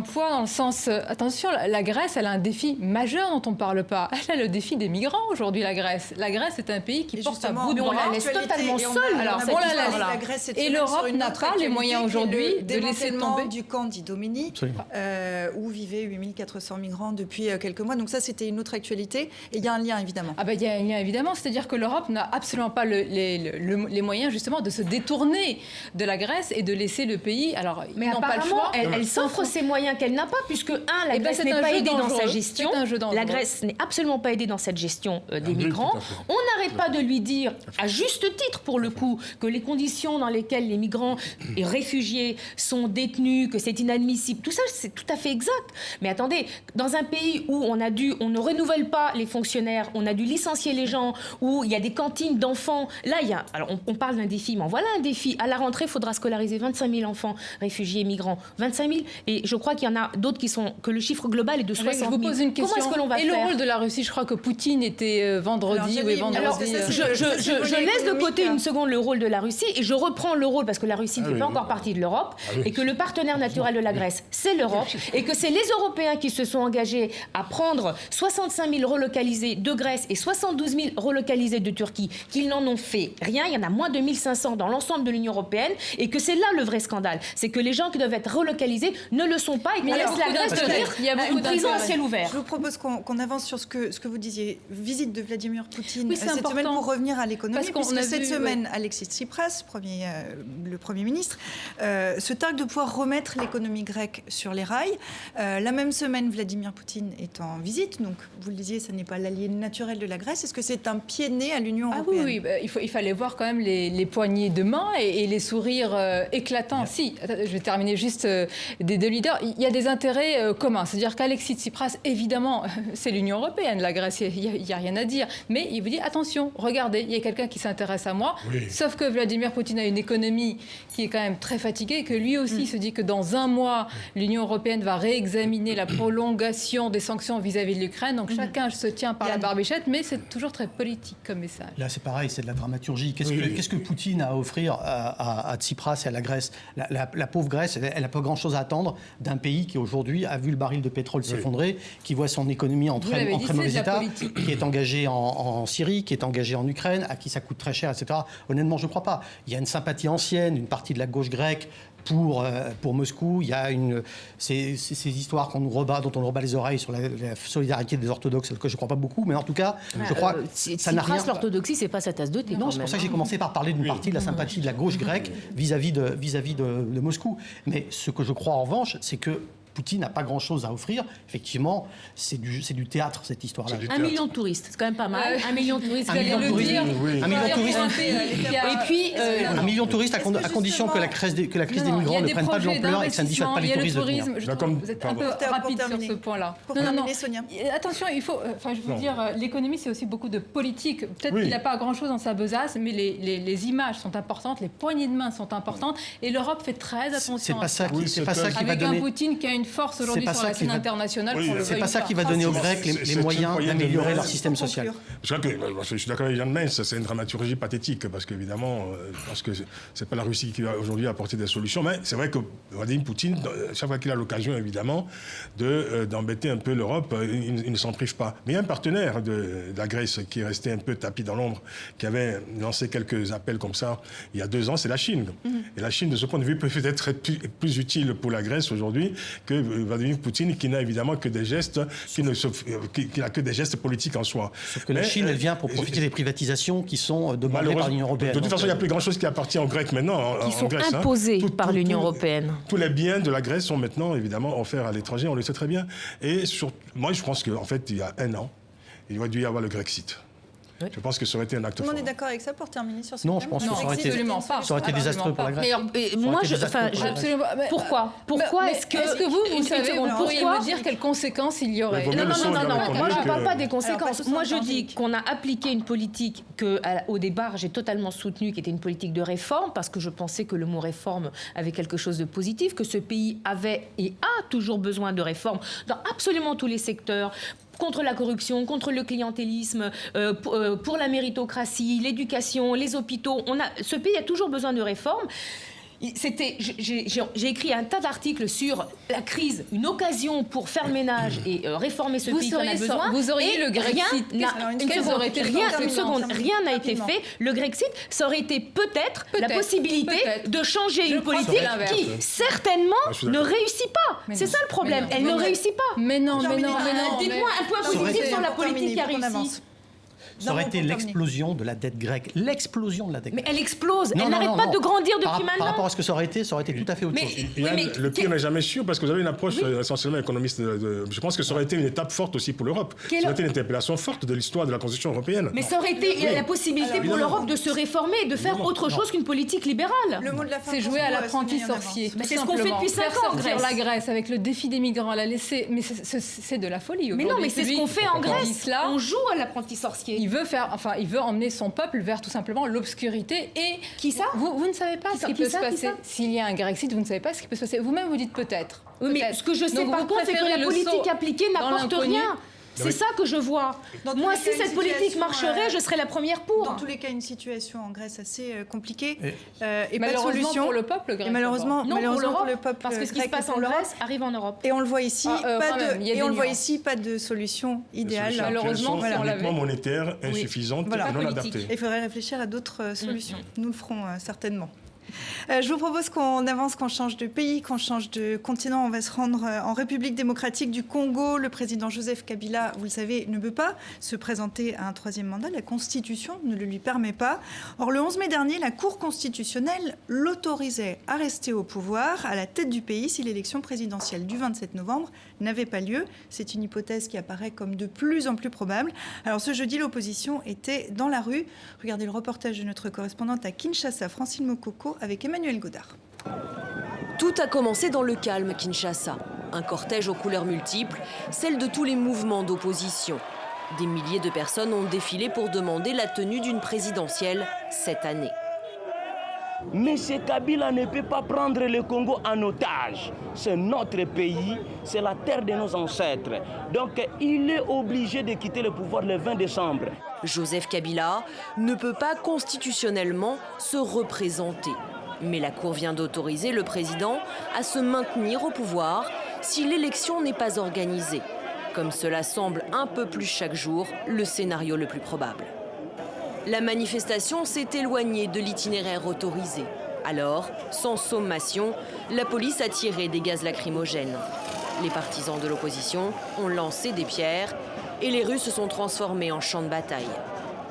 poids dans le sens. Attention, la Grèce, elle a un défi majeur dont on ne parle pas. Elle a le défi des migrants aujourd'hui. La Grèce est un pays qui porte à bout de bras. On la laisse totalement seule. Alors on la laisse. Et l'Europe n'a pas les moyens aujourd'hui de laisser tomber du camp d'Idomeni, où vivaient 8400 migrants depuis quelques mois. Donc ça, c'était une autre actualité. Et il y a un lien, évidemment. Il y a un lien, évidemment. C'est-à-dire que l'Europe n'a absolument pas les moyens, justement, de se détourner de la Grèce et de laisser le pays... Alors, mais apparemment, elle s'offre ces moyens qu'elle n'a pas, puisque, la Grèce n'est pas aidée dans sa gestion. La Grèce n'est absolument pas aidée dans cette gestion des migrants. On n'arrête pas de lui dire, à juste titre, pour le coup, que les conditions dans lesquelles les migrants et réfugiés sont détenus, que c'est inadmissible. Tout ça, c'est tout à fait exact. Mais attendez, dans un pays où on ne renouvelle pas les fonctionnaires, on a dû licencier les gens, où il y a des cantines d'enfants, là, alors on parle d'un défi, mais voilà un défi. À la rentrée, il faudra scolariser 25 000 enfants réfugiés, migrants. 25 000. Et je crois qu'il y en a d'autres que le chiffre global est de 60 000. Je vous pose une question. Comment est-ce que l'on va faire? Et le rôle de la Russie, je crois que Poutine était vendredi. Je laisse de côté une seconde le rôle de la Russie et je reprends le rôle, parce que la Russie ne fait pas encore partie de l'Europe, et que le partenaire naturel de la Grèce, c'est l'Europe, et que c'est les Européens qui se sont engagés à prendre 65 000 relocalisés de Grèce et 72 000 relocalisés de Turquie, qu'ils n'en ont fait rien. Il y en a moins de 1500 dans l'ensemble de l'Union européenne, et que c'est là le vrai scandale. C'est que les gens qui doivent être relocalisés ne le sont pas, et qu'on laisse la Grèce devenir une prison à ciel ouvert. Je vous propose qu'on avance sur ce que vous disiez. Visite de Vladimir Poutine cette semaine, pour revenir à l'économie, puisque cette semaine, Alexis Tsipras, le Premier ministre, se targue de pouvoir remettre l'économie grecque sur les rails. La même semaine, Vladimir Poutine est en visite, donc vous le disiez, ce n'est pas l'allié naturel de la Grèce. Est-ce que c'est un pied de nez à l'Union européenne? Oui, il fallait voir quand même les poignées de main et les sourires éclatants. Si, je vais terminer juste des deux leaders. Il y a des intérêts communs, c'est-à-dire qu'Alexis Tsipras, évidemment, c'est l'Union européenne, la Grèce, il n'y a rien à dire. Mais il vous dit, attention, regardez, il y a quelqu'un qui s'intéresse à moi. Oui. Sauf que Vladimir Poutine a une économie qui est quand même très fatiguée, que lui aussi se dit que dans un mois, l'Union européenne va réexaminer la prolongation des sanctions vis-à-vis de l'Ukraine. Donc chacun se tient par la barbichette, mais c'est toujours très politique comme message. Là, c'est pareil, c'est de la dramaturgie. Qu'est-ce que Poutine a à offrir à Tsipras et à la Grèce? La pauvre Grèce, elle n'a pas grand-chose à attendre d'un pays qui aujourd'hui a vu le baril de pétrole s'effondrer, qui voit son économie en très mauvais état, qui est engagé en Syrie, qui est engagé en Ukraine, à qui ça coûte très cher, etc. Honnêtement, je ne crois pas. Il y a une sympathie ancienne, une partie de la gauche grecque pour Moscou. Il y a ces histoires dont on nous rebat les oreilles sur la solidarité des orthodoxes, que je ne crois pas beaucoup, mais en tout cas, je crois que ça n'a rien... L'orthodoxie, c'est pas sa tasse de thé. Non, c'est pour ça que j'ai commencé par parler d'une partie de la sympathie de la gauche grecque vis-à-vis de Moscou. Mais ce que je crois en revanche, c'est que Poutine n'a pas grand-chose à offrir. Effectivement, c'est du théâtre, cette histoire-là. 1 million de touristes, c'est quand même pas mal. 1 million de touristes, 1 million de touristes, oui. 1 million de touristes. Et puis... 1 million de touristes à condition que la crise des migrants ne prenne pas de l'ampleur et que ça ne dissuade pas les touristes de venir. Vous êtes un peu rapide sur ce point-là. Non, Sonia. Attention, il faut... je veux dire, l'économie, c'est aussi beaucoup de politique. Peut-être qu'il n'a pas grand-chose dans sa besace, mais les images sont importantes, les poignées de main sont importantes, et l'Europe fait très attention. C'est pas ça qui va donner... Avec un Poutine qui a une force aujourd'hui sur la scène internationale. C'est pas ça qui va donner aux Grecs les moyens d'améliorer leur système social. Je suis d'accord avec Jan Meintz, c'est une dramaturgie pathétique, parce qu'évidemment, je pense que c'est pas la Russie qui va aujourd'hui apporter des solutions, mais c'est vrai que Vladimir Poutine, chaque fois qu'il a l'occasion, évidemment, d'embêter un peu l'Europe, il ne s'en prive pas. Mais il y a un partenaire de la Grèce qui est resté un peu tapis dans l'ombre, qui avait lancé quelques appels comme ça il y a 2 ans, c'est la Chine. Et la Chine, de ce point de vue, peut peut-être être plus utile pour la Grèce aujourd'hui que Vladimir Poutine, qui n'a évidemment que des gestes, qui n'a que des gestes politiques en soi. Sauf que la Chine, elle vient pour profiter des privatisations qui sont demandées par l'Union européenne. De toute façon, il n'y a plus grand-chose qui appartient aux Grecs maintenant. Qui sont Grèce, imposés par l'Union européenne. Tous les biens de la Grèce sont maintenant, évidemment, offerts à l'étranger, on le sait très bien. Et moi, je pense qu'en fait, il y a 1 an, il aurait dû y avoir le Grexit. Oui. Je pense que ça aurait été un acte fort. Tout le monde est d'accord avec ça pour terminer sur ce Non, thème? je pense que ça aurait été désastreux pour la Grèce. Moi, pourquoi est-ce que vous savez, vous pourriez me dire quelles conséquences il y aurait? Non, moi je ne parle pas des conséquences. Moi je dis qu'on a appliqué une politique que, au départ, j'ai totalement soutenue, qui était une politique de réforme, parce que je pensais que le mot réforme avait quelque chose de positif, que ce pays avait et a toujours besoin de réformes dans absolument tous les secteurs. Contre la corruption, contre le clientélisme, pour la méritocratie, l'éducation, les hôpitaux. Ce pays a toujours besoin de réformes. J'ai écrit un tas d'articles sur la crise, une occasion pour faire le ménage et réformer ce pays qu'on a besoin. Vous auriez le Grexit. Rien n'a été fait. Le Grexit, ça aurait été peut-être la possibilité de changer une politique qui, certainement, ne réussit pas. C'est ça le problème. Elle ne réussit pas. Mais non. Dites-moi un point positif sur la politique qui a réussi. Ça aurait été l'explosion de la dette grecque. L'explosion de la dette grecque. Mais elle explose. Elle n'arrête pas de grandir depuis maintenant. Par rapport à ce que ça aurait été tout à fait autre chose. Le pire n'est jamais sûr, parce que vous avez une approche essentiellement économiste. Je pense que ça aurait été une étape forte aussi pour l'Europe. Ça aurait été une interpellation forte de l'histoire de la Constitution européenne. Mais ça aurait été la possibilité pour l'Europe de se réformer et de faire autre chose qu'une politique libérale. Le mot de la fin, c'est jouer à l'apprenti sorcier. C'est ce qu'on fait depuis 5 ans en Grèce. La Grèce avec le défi des migrants, la laisser. Mais c'est de la folie. Mais non, mais c'est ce qu'on fait en Grèce. On joue à l'apprenti sorcier. Il veut emmener son peuple vers tout simplement l'obscurité. Et qui ça? Vous ne savez pas ce qui peut se passer. S'il y a un Grexit, vous ne savez pas ce qui peut se passer. Vous-même, vous dites peut-être. Oui, mais ce que je sais par contre, c'est que la politique appliquée n'apporte rien. C'est ça que je vois. Moi, si cette politique marcherait, je serais la première pour. Dans tous les cas, une situation en Grèce assez compliquée et pas de solution pour le peuple grec. Et malheureusement, pour le peuple parce que ce qui se passe en Grèce arrive en Europe. Et on le voit ici, pas de solution idéale. Malheureusement, uniquement monétaire, insuffisante, non adaptée. Il faudrait réfléchir à d'autres solutions. Nous le ferons certainement. Je vous propose qu'on avance, qu'on change de pays, qu'on change de continent. On va se rendre en République démocratique du Congo. Le président Joseph Kabila, vous le savez, ne peut pas se présenter à un 3e mandat. La Constitution ne le lui permet pas. Or, le 11 mai dernier, la Cour constitutionnelle l'autorisait à rester au pouvoir, à la tête du pays, si l'élection présidentielle du 27 novembre n'avait pas lieu. C'est une hypothèse qui apparaît comme de plus en plus probable. Alors, ce jeudi, l'opposition était dans la rue. Regardez le reportage de notre correspondante à Kinshasa, Francine Mokoko, avec Emmanuel Godard. Tout a commencé dans le calme Kinshasa. Un cortège aux couleurs multiples, celle de tous les mouvements d'opposition. Des milliers de personnes ont défilé pour demander la tenue d'une présidentielle cette année. Monsieur Kabila ne peut pas prendre le Congo en otage. C'est notre pays, c'est la terre de nos ancêtres. Donc il est obligé de quitter le pouvoir le 20 décembre. Joseph Kabila ne peut pas constitutionnellement se représenter. Mais la Cour vient d'autoriser le président à se maintenir au pouvoir si l'élection n'est pas organisée. Comme cela semble un peu plus chaque jour, le scénario le plus probable. La manifestation s'est éloignée de l'itinéraire autorisé. Alors, sans sommation, la police a tiré des gaz lacrymogènes. Les partisans de l'opposition ont lancé des pierres et les rues se sont transformées en champs de bataille.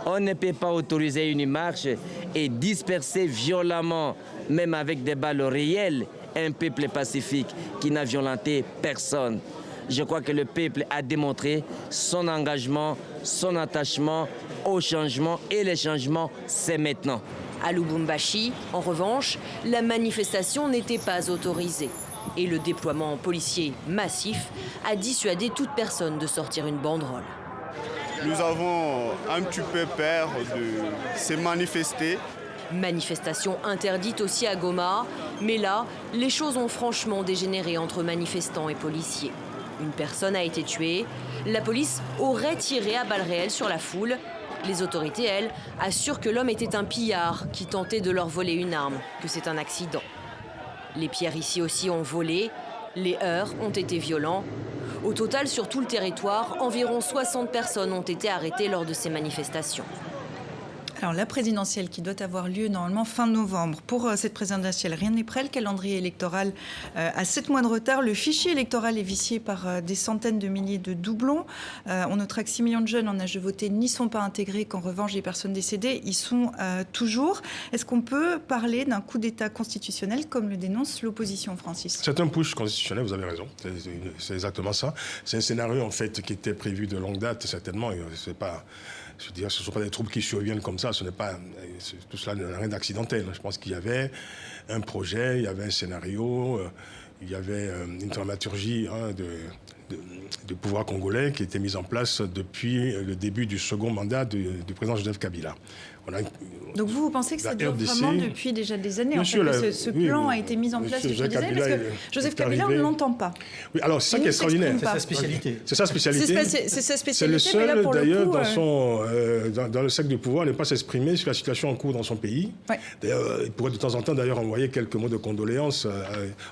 On ne peut pas autoriser une marche et disperser violemment, même avec des balles réelles, un peuple pacifique qui n'a violenté personne. Je crois que le peuple a démontré son engagement, son attachement au changement, et le changement, c'est maintenant. À Lubumbashi, en revanche, la manifestation n'était pas autorisée. Et le déploiement policier massif a dissuadé toute personne de sortir une banderole. Nous avons un petit peu peur de se manifester. Manifestation interdite aussi à Goma, mais là, les choses ont franchement dégénéré entre manifestants et policiers. Une personne a été tuée, la police aurait tiré à balles réelles sur la foule. Les autorités, elles, assurent que l'homme était un pillard qui tentait de leur voler une arme, que c'est un accident. Les pierres ici aussi ont volé, les heurts ont été violents. Au total, sur tout le territoire, environ 60 personnes ont été arrêtées lors de ces manifestations. Alors la présidentielle qui doit avoir lieu normalement fin novembre. Pour cette présidentielle, rien n'est prêt. Le calendrier électoral a 7 mois de retard. Le fichier électoral est vicié par des centaines de milliers de doublons. On notera que 6 millions de jeunes en âge de voter n'y sont pas intégrés, qu'en revanche les personnes décédées y sont toujours. Est-ce qu'on peut parler d'un coup d'État constitutionnel comme le dénonce l'opposition, Francis? C'est un push constitutionnel, vous avez raison. C'est exactement ça. C'est un scénario en fait qui était prévu de longue date, certainement. C'est pas... Je veux dire, ce ne sont pas des troubles qui surviennent comme ça. Tout cela n'a rien d'accidentel. Je pense qu'il y avait un projet, il y avait un scénario, il y avait une dramaturgie du pouvoir congolais qui était mise en place depuis le début du second mandat du président Joseph Kabila. Donc vous pensez que ça dure vraiment depuis déjà des années? Ce plan a été mis en place depuis des années parce que Joseph Kabila, on ne l'entend pas. Oui, alors c'est ça qui est extraordinaire. C'est sa spécialité. C'est sa spécialité. C'est sa spécialité. C'est le seul, mais là, pour d'ailleurs, le coup, dans le cercle du pouvoir, ne pas s'exprimer sur la situation en cours dans son pays. Ouais. D'ailleurs, il pourrait de temps en temps d'ailleurs envoyer quelques mots de condoléances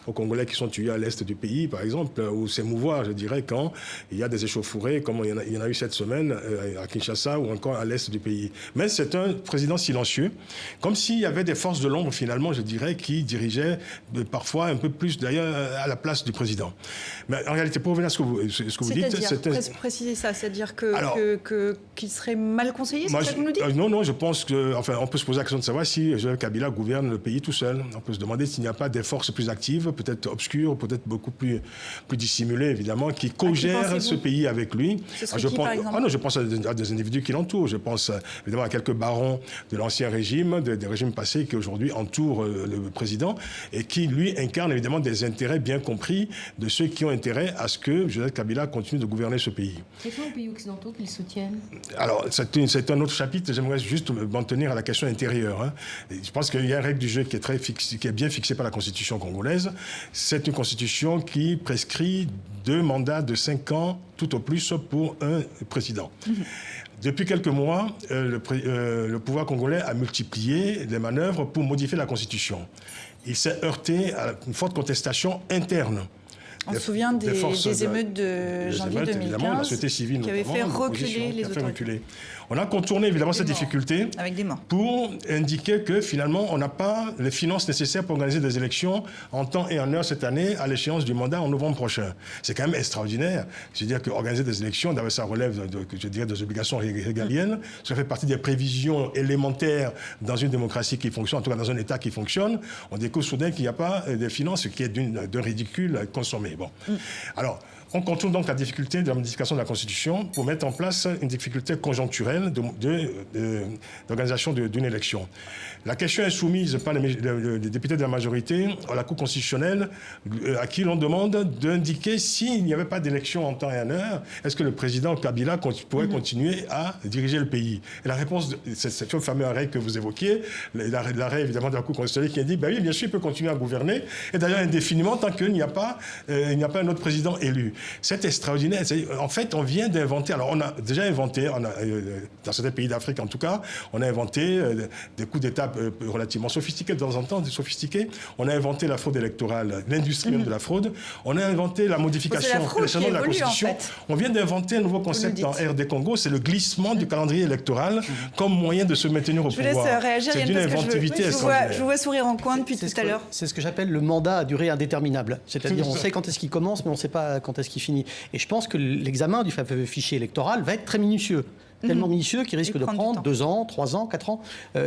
aux Congolais qui sont tués à l'est du pays, par exemple, ou s'émouvoir, je dirais, quand il y a des échauffourées, comme il y en a eu cette semaine à Kinshasa ou encore à l'est du pays. Mais c'est un président silencieux, comme s'il y avait des forces de l'ombre, finalement, je dirais, qui dirigeaient parfois un peu plus, d'ailleurs, à la place du président. Mais en réalité, pour revenir à ce que vous dites... C'est-à-dire, préciser ça, c'est-à-dire qu'il serait mal conseillé, c'est ça que vous nous dites? Non, je pense que... Enfin, on peut se poser la question de savoir si Joseph Kabila gouverne le pays tout seul. On peut se demander s'il n'y a pas des forces plus actives, peut-être obscures, peut-être beaucoup plus dissimulées, évidemment, qui co-gèrent ce pays avec lui. Ce serait qui, par exemple? Je pense à des individus qui l'entourent. Je pense évidemment à quelques barons de l'ancien régime, des régimes passés qui aujourd'hui entourent le président et qui, lui, incarnent évidemment des intérêts bien compris de ceux qui ont intérêt à ce que Joseph Kabila continue de gouverner ce pays. C'est quoi les pays occidentaux qui le soutiennent? Alors, c'est un autre chapitre. J'aimerais juste m'en tenir à la question intérieure. Je pense qu'il y a une règle du jeu qui est bien fixée par la Constitution congolaise. C'est une Constitution qui prescrit 2 mandats de 5 ans, tout au plus, pour un président. Depuis quelques mois, le pouvoir congolais a multiplié les manœuvres pour modifier la Constitution. Il s'est heurté à une forte contestation interne. On se souvient des émeutes de janvier 2015 la société civile, qui avaient fait reculer les autorités. On a contourné évidemment cette difficulté avec des morts pour indiquer que finalement on n'a pas les finances nécessaires pour organiser des élections en temps et en heure cette année à l'échéance du mandat en novembre prochain. C'est quand même extraordinaire. C'est-à-dire qu'organiser des élections, d'abord ça relève des obligations régaliennes. Ça fait partie des prévisions élémentaires dans une démocratie qui fonctionne, en tout cas dans un État qui fonctionne. On découvre soudain qu'il n'y a pas de finances, ce qui est d'un ridicule consommé. Bon. Alors, on contourne donc la difficulté de la modification de la Constitution pour mettre en place une difficulté conjoncturelle d'organisation d'une élection. La question est soumise par les députés de la majorité à la Cour constitutionnelle, à qui l'on demande d'indiquer s'il n'y avait pas d'élection en temps et en heure, est-ce que le président Kabila pourrait continuer à diriger le pays? Et la réponse, c'est ce fameux arrêt que vous évoquiez, l'arrêt évidemment de la Cour constitutionnelle qui a dit, oui, bien sûr, il peut continuer à gouverner, et d'ailleurs indéfiniment tant qu'il n'y a pas un autre président élu. C'est extraordinaire. En fait, on vient d'inventer, alors on a déjà inventé, dans certains pays d'Afrique en tout cas, on a inventé des coups d'État relativement sophistiqués, de temps en temps sophistiqués. On a inventé la fraude électorale, l'industrie même de la fraude. On a inventé la modification de la Constitution. En fait. On vient d'inventer un nouveau concept en RD Congo, c'est le glissement du calendrier électoral comme moyen de se maintenir au pouvoir. Je vous laisse réagir, c'est d'une inventivité extraordinaire. Je vous vois sourire en coin depuis tout à l'heure. C'est ce que j'appelle le mandat à durée indéterminable. C'est-à-dire on sait quand est-ce qu'il commence, mais on ne sait pas quand est-ce qu'il finit. Et je pense que l'examen du fameux fichier électoral va être très minutieux. Tellement minutieux qu'il risque de prendre 2 ans, 3 ans, 4 ans.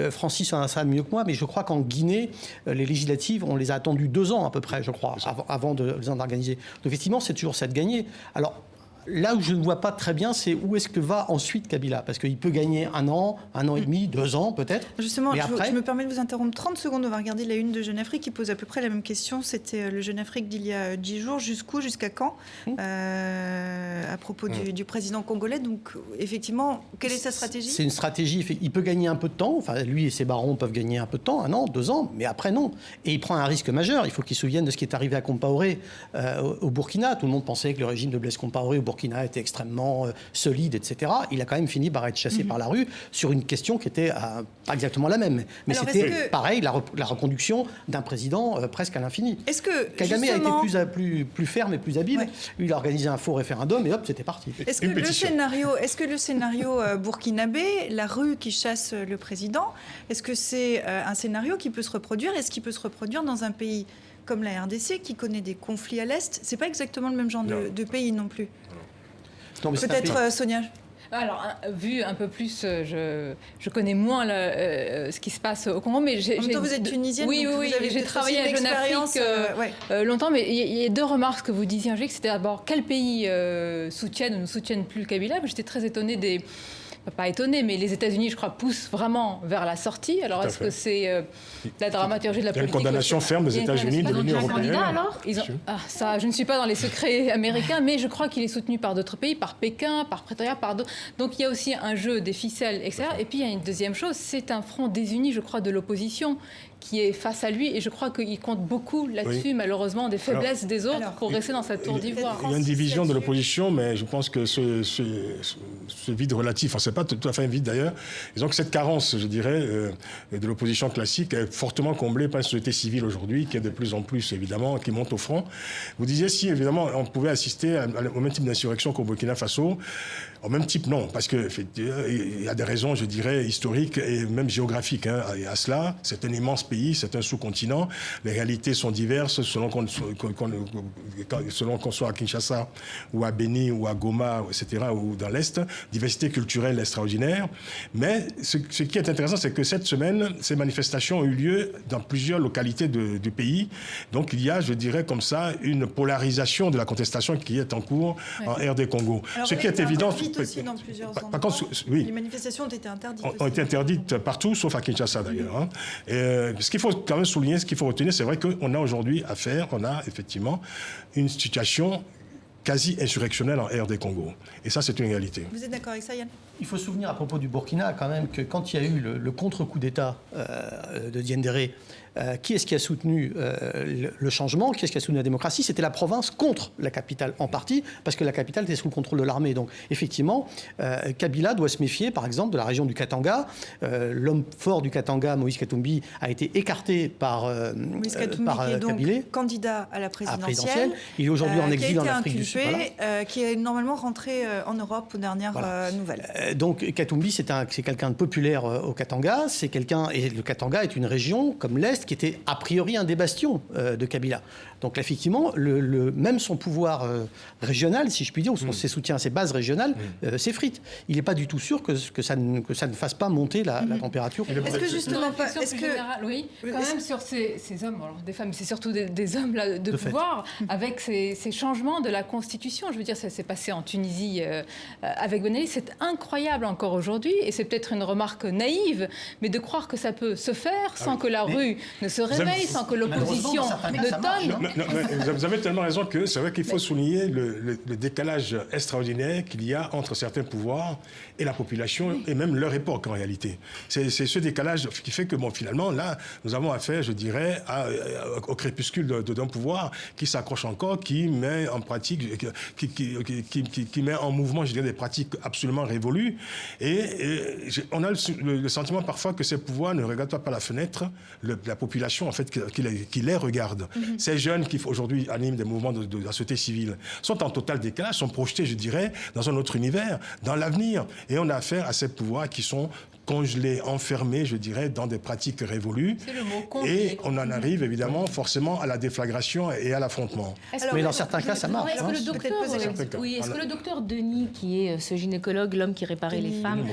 Francis en a ça mieux que moi, mais je crois qu'en Guinée, les législatives, on les a attendues 2 ans à peu près, je crois, avant de les organiser. Donc effectivement, c'est toujours ça de gagner. Alors, là où je ne vois pas très bien, c'est où est-ce que va ensuite Kabila? Parce qu'il peut gagner 1 an et demi, 2 ans peut-être. Justement, je me permets de vous interrompre 30 secondes. On va regarder la une de Jeune Afrique qui pose à peu près la même question. C'était le Jeune Afrique d'il y a 10 jours. Jusqu'à quand à propos du président congolais. Donc, effectivement, quelle est sa stratégie? C'est une stratégie. Il peut gagner un peu de temps. Enfin, lui et ses barons peuvent gagner un peu de temps, 1 an, 2 ans, mais après, non. Et il prend un risque majeur. Il faut qu'il se souvienne de ce qui est arrivé à Compaoré au Burkina. Tout le monde pensait que le régime de Blaise Compaoré au Burkina Burkina était extrêmement solide, etc. Il a quand même fini par être chassé par la rue sur une question qui était pas exactement la même. Mais c'était pareil, la reconduction d'un président presque à l'infini. Est-ce que Kagame a été plus ferme et plus habile. Il a organisé un faux référendum et hop, c'était parti. Est-ce que le scénario burkinabé, la rue qui chasse le président, est-ce que c'est un scénario qui peut se reproduire? Est-ce qu'il peut se reproduire dans un pays comme la RDC qui connaît des conflits à l'Est? C'est pas exactement le même genre de pays non plus. Peut-être Sonia. Alors, vu un peu plus, je connais moins ce qui se passe au Congo, mais en même temps, vous êtes tunisienne, oui, j'ai travaillé à Jeune Afrique longtemps, mais il y a deux remarques que vous disiez, Angélique. C'était d'abord quels pays soutiennent ou ne soutiennent plus le Kabila. J'étais très étonnée pas étonné, mais les États-Unis, je crois, poussent vraiment vers la sortie. Alors, est-ce que c'est la dramaturgie de la politique? Il y a une condamnation ferme des États-Unis, de l'Union européenne. Alors ça, je ne suis pas dans les secrets américains, mais je crois qu'il est soutenu par d'autres pays, par Pékin, par Pretoria, par d'autres. Donc, il y a aussi un jeu des ficelles, etc. Et puis, il y a une deuxième chose, c'est un front désuni, je crois, de l'opposition qui est face à lui, et je crois qu'il compte beaucoup là-dessus, malheureusement, des faiblesses des autres pour rester dans sa tour d'ivoire. Il y a une division de l'opposition, mais je pense que ce vide relatif, c'est pas tout à fait un vide d'ailleurs, disons que cette carence, je dirais, de l'opposition classique est fortement comblée par une société civile aujourd'hui, qui est de plus en plus, évidemment, qui monte au front. Vous disiez si, évidemment, on pouvait assister au même type d'insurrection qu'au Burkina Faso. Au même type, non, parce qu'il y a des raisons, je dirais, historiques et même géographiques à cela. C'est un immense pays, c'est un sous-continent. Les réalités sont diverses selon qu'on soit à Kinshasa ou à Beni ou à Goma, etc., ou dans l'Est. Diversité culturelle extraordinaire. Mais ce qui est intéressant, c'est que cette semaine, ces manifestations ont eu lieu dans plusieurs localités du pays. Donc il y a, je dirais, comme ça, une polarisation de la contestation qui est en cours en RD Congo. Alors, ce qui est évident... Aussi dans plusieurs endroits. Par contre, oui, les manifestations ont été interdites. Ont été interdites partout, sauf à Kinshasa d'ailleurs. Ce qu'il faut quand même souligner, ce qu'il faut retenir, c'est vrai qu'on a aujourd'hui on a effectivement une situation quasi insurrectionnelle en RD Congo. Et ça, c'est une réalité. Vous êtes d'accord avec ça, Yann? Il faut se souvenir à propos du Burkina quand même que quand il y a eu le contre-coup d'État de Diendéré, qui est-ce qui a soutenu le changement? Qui est-ce qui a soutenu la démocratie? C'était la province contre la capitale, en partie, parce que la capitale était sous le contrôle de l'armée. Donc, effectivement, Kabila doit se méfier, par exemple, de la région du Katanga. L'homme fort du Katanga, Moïse Katumbi, a été écarté par Moïse Katumbi, qui est donc Kabilé, candidat à la présidentielle. Il est aujourd'hui en exil en Afrique du Sud. Qui est normalement rentré en Europe aux dernières nouvelles. Donc, Katumbi, c'est quelqu'un de populaire au Katanga. C'est quelqu'un, et le Katanga est une région, comme l'Est, qui était a priori un des bastions de Kabila. Donc effectivement, même son pouvoir régional, si je puis dire, ou ses soutiens, ses bases régionales, s'effritent. Il n'est pas du tout sûr que ça ne fasse pas monter la température. Est-ce que justement pas... Oui, quand même sur ces hommes, alors des femmes, c'est surtout des hommes là, de pouvoir, avec ces changements de la Constitution. Je veux dire, ça s'est passé en Tunisie avec Ben Ali. C'est incroyable encore aujourd'hui, et c'est peut-être une remarque naïve, mais de croire que ça peut se faire sans que la rue ne se réveille, sans que l'opposition ne tonne. Vous avez tellement raison que c'est vrai qu'il faut souligner le décalage extraordinaire qu'il y a entre certains pouvoirs et la population, et même leur époque en réalité. C'est ce décalage qui fait que, finalement, là, nous avons affaire, je dirais, au crépuscule d'un pouvoir qui s'accroche encore, qui met en pratique, qui met en mouvement, je dirais, des pratiques absolument révolues. Et on a le sentiment parfois que ces pouvoirs ne regardent pas par la fenêtre la population, en fait, qui les regarde. Ces jeunes qui aujourd'hui animent des mouvements de la société civile sont en total décalage, sont projetés, je dirais, dans un autre univers, dans l'avenir. Et on a affaire à ces pouvoirs qui sont congelés, enfermés, je dirais, dans des pratiques révolues. Et on en arrive, évidemment, forcément à la déflagration et à l'affrontement. Mais dans certains cas, ça marche. Est-ce que le docteur Denis, qui est ce gynécologue, l'homme qui réparait les femmes,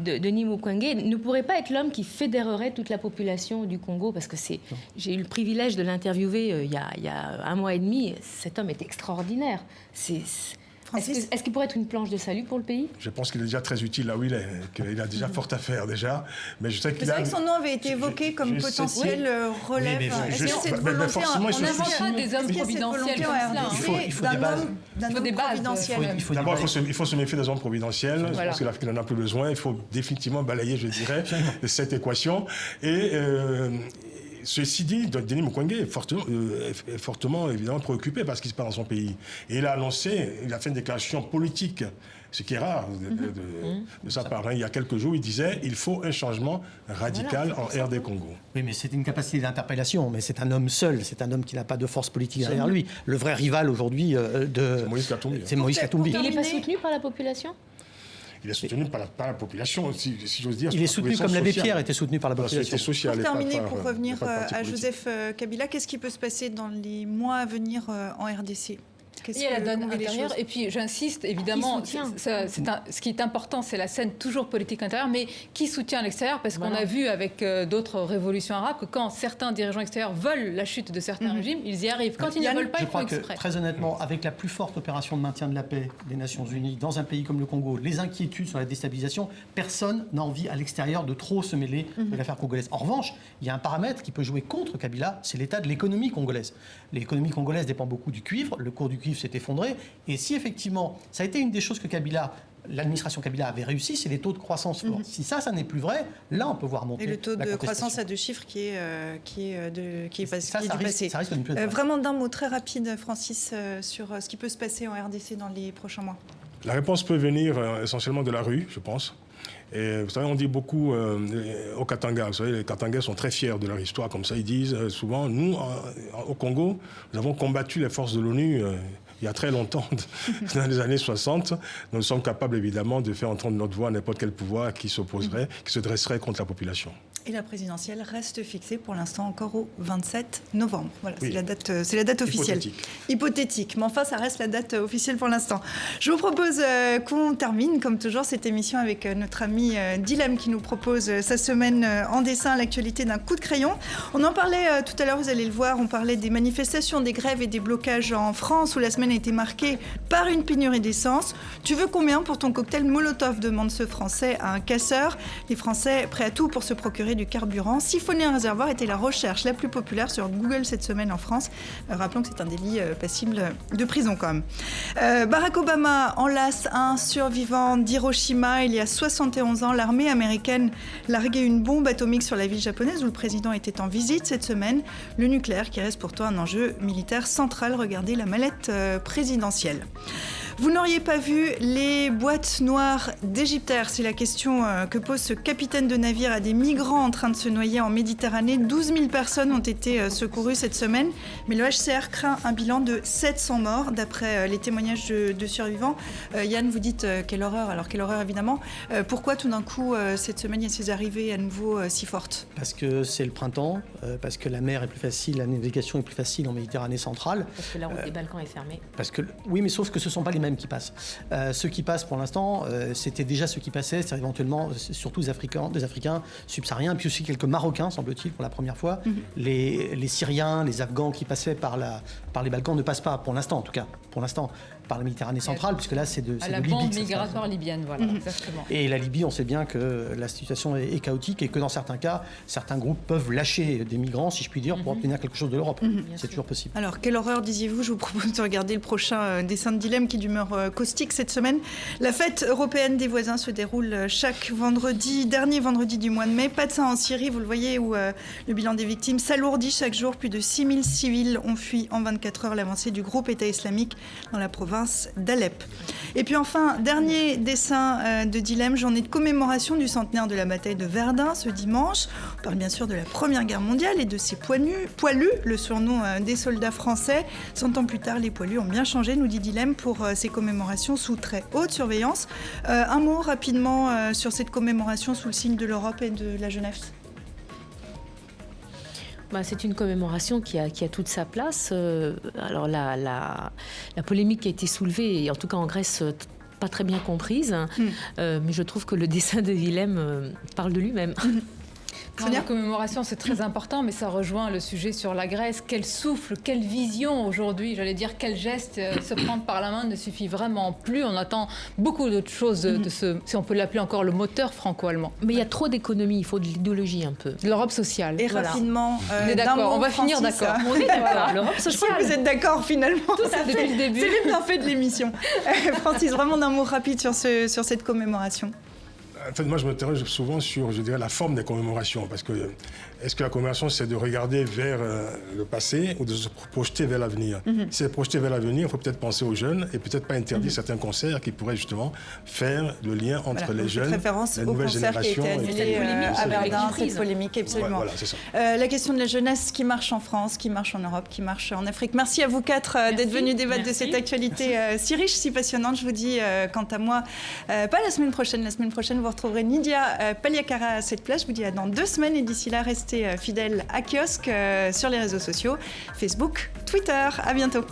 Denis Mukwege, ne pourrait pas être l'homme qui fédérerait toute la population du Congo? Parce que j'ai eu le privilège de l'interviewer il y a un mois et demi. Cet homme est extraordinaire. Est-ce qu'il pourrait être une planche de salut pour le pays? Je pense qu'il est déjà très utile là où il est, qu'il a déjà fort à faire déjà. Mais je sais qu'il c'est vrai que son nom avait été évoqué comme potentiel relève. Est-ce que c'est de volonté? On n'invente pas des hommes providentiels comme il faut des bases. D'abord, il faut se méfier des hommes providentiels. Je pense qu'il n'en a plus besoin. Il faut définitivement balayer, je dirais, cette équation. Et Ceci dit, Denis Mukwege est fortement évidemment préoccupé par ce qui se passe dans son pays. Et il a fait une déclaration politique, ce qui est rare de sa part. Il y a quelques jours, il disait il faut un changement radical en RD Congo. Oui, mais c'est une capacité d'interpellation. Mais c'est un homme seul, c'est un homme qui n'a pas de force politique derrière lui. Le vrai rival aujourd'hui c'est Moïse Katumbi. C'est Moïse Katumbi. Il n'est pas soutenu par la population ? Il est soutenu par la population, si j'ose dire. Il est soutenu comme l'abbé Pierre était soutenu par la population. Pour terminer, pour revenir à Joseph Kabila, qu'est-ce qui peut se passer dans les mois à venir en RDC ? Il y a la donne intérieure, et puis j'insiste, évidemment, ce qui est important, c'est la scène toujours politique intérieure, mais qui soutient à l'extérieur, parce qu'on a vu avec d'autres révolutions arabes que quand certains dirigeants extérieurs veulent la chute de certains régimes, ils y arrivent. Quand ils ne veulent pas, ils font exprès. Très honnêtement, avec la plus forte opération de maintien de la paix des Nations Unies dans un pays comme le Congo, les inquiétudes sur la déstabilisation, personne n'a envie à l'extérieur de trop se mêler de l'affaire congolaise. En revanche, il y a un paramètre qui peut jouer contre Kabila, c'est l'état de l'économie congolaise. L'économie congolaise dépend beaucoup du cuivre, le cours du cuivre s'est effondré, et si effectivement, ça a été une des choses que l'administration Kabila avait réussi, c'est les taux de croissance forts. Si ça n'est plus vrai, là on peut voir monter. Et le taux de croissance à 2 chiffres qui est dépassé. Ça risque de ne plus être vrai. Vraiment d'un mot très rapide, Francis, sur ce qui peut se passer en RDC dans les prochains mois. La réponse peut venir essentiellement de la rue, je pense. Et vous savez, on dit beaucoup aux Katanga, vous savez, les Katangais sont très fiers de leur histoire, comme ça ils disent souvent, nous, au Congo, nous avons combattu les forces de l'ONU il y a très longtemps, dans les années 60. Nous sommes capables évidemment de faire entendre notre voix à n'importe quel pouvoir qui s'opposerait, qui se dresserait contre la population. Et la présidentielle reste fixée pour l'instant encore au 27 novembre. Voilà, oui. C'est la date officielle. Hypothétique. Mais enfin, ça reste la date officielle pour l'instant. Je vous propose qu'on termine, comme toujours, cette émission avec notre ami Dilem qui nous propose sa semaine en dessin, l'actualité d'un coup de crayon. On en parlait tout à l'heure, vous allez le voir, on parlait des manifestations, des grèves et des blocages en France où la semaine a été marquée par une pénurie d'essence. Tu veux combien pour ton cocktail Molotov, demande ce Français à un casseur. Les Français prêts à tout pour se procurer du carburant. Siphonner un réservoir était la recherche la plus populaire sur Google cette semaine en France. Rappelons que c'est un délit passible de prison quand même. Barack Obama enlace un survivant d'Hiroshima. Il y a 71 ans, l'armée américaine larguait une bombe atomique sur la ville japonaise où le président était en visite cette semaine. Le nucléaire qui reste pourtant un enjeu militaire central. Regardez la mallette présidentielle. Vous n'auriez pas vu les boîtes noires d'Égyptaire? C'est la question que pose ce capitaine de navire à des migrants en train de se noyer en Méditerranée. 12 000 personnes ont été secourues cette semaine, mais le HCR craint un bilan de 700 morts, d'après les témoignages de survivants. Yann, vous dites quelle horreur. Alors quelle horreur évidemment. Pourquoi tout d'un coup, cette semaine, il y a ces arrivées à nouveau si fortes? Parce que c'est le printemps, parce que la mer est plus facile, la navigation est plus facile en Méditerranée centrale. Parce que la route des Balkans est fermée. Oui, mais sauf que ce ne sont pas les mêmes qui passent. Ceux qui passent pour l'instant, c'était déjà ceux qui passaient, c'est éventuellement surtout des Africains subsahariens, puis aussi quelques Marocains, semble-t-il, pour la première fois. Les Syriens, les Afghans qui passaient par les Balkans ne passent pas, pour l'instant en tout cas, par la Méditerranée centrale, puisque là c'est de Libye. La bande migratoire libyenne, voilà, exactement. Et la Libye, on sait bien que la situation est chaotique et que dans certains cas, certains groupes peuvent lâcher des migrants, si je puis dire, pour obtenir quelque chose de l'Europe. C'est toujours possible. Alors, quelle horreur, disiez-vous? Je vous propose de regarder le prochain dessin de Dilemme qui demeure caustique cette semaine. La fête européenne des voisins se déroule chaque dernier vendredi du mois de mai. Pas de ça en Syrie, vous le voyez, où le bilan des victimes s'alourdit chaque jour. Plus de 6 000 civils ont fui en 24 heures l'avancée du groupe État islamique dans la province d'Alep. Et puis enfin, dernier dessin de Dilemme, journée de commémoration du centenaire de la bataille de Verdun ce dimanche. On parle bien sûr de la Première Guerre mondiale et de ces poilus, le surnom des soldats français. 100 ans plus tard, les poilus ont bien changé, nous dit Dilemme, pour ces commémorations sous très haute surveillance. Un mot rapidement sur cette commémoration sous le signe de l'Europe et de la jeunesse. C'est une commémoration qui a toute sa place. Alors la polémique qui a été soulevée, et en tout cas en Grèce, pas très bien comprise, mais je trouve que le dessin de Willem parle de lui-même. La commémoration, c'est très important, mais ça rejoint le sujet sur la Grèce. Quel souffle, quelle vision aujourd'hui, j'allais dire, quel geste, se prendre par la main ne suffit vraiment plus. On attend beaucoup d'autres choses de si on peut l'appeler encore le moteur franco-allemand. Mais il y a trop d'économie, il faut de l'idéologie un peu. De l'Europe sociale. Et voilà. Rapidement, on est d'accord, on va finir d'accord. On est d'accord, l'Europe sociale. Je crois que vous êtes d'accord finalement. Tout ça depuis le début. C'est les bienfaits de l'émission. Francis, vraiment d'un mot rapide sur cette commémoration. En fait, moi, je m'interroge souvent sur, je dirais, la forme des commémorations. Parce que, est-ce que la commémoration, c'est de regarder vers le passé ou de se projeter vers l'avenir? Si c'est projeter vers l'avenir, il faut peut-être penser aux jeunes et peut-être pas interdire certains concerts qui pourraient justement faire le lien entre les jeunes, référence la au nouvelle concert qui a génération. été annulé à Verdun, cette polémique, absolument. Voilà, c'est ça. La question de la jeunesse qui marche en France, qui marche en Europe, qui marche en Afrique. Merci à vous quatre d'être venus débattre de cette actualité si riche, si passionnante. Je vous dis, quant à moi, pas la semaine prochaine. La semaine prochaine, vous retrouverez Nidia Paliakara à cette place. Je vous dis à dans 2 semaines et d'ici là, restez fidèles à Kiosque sur les réseaux sociaux, Facebook, Twitter. À bientôt.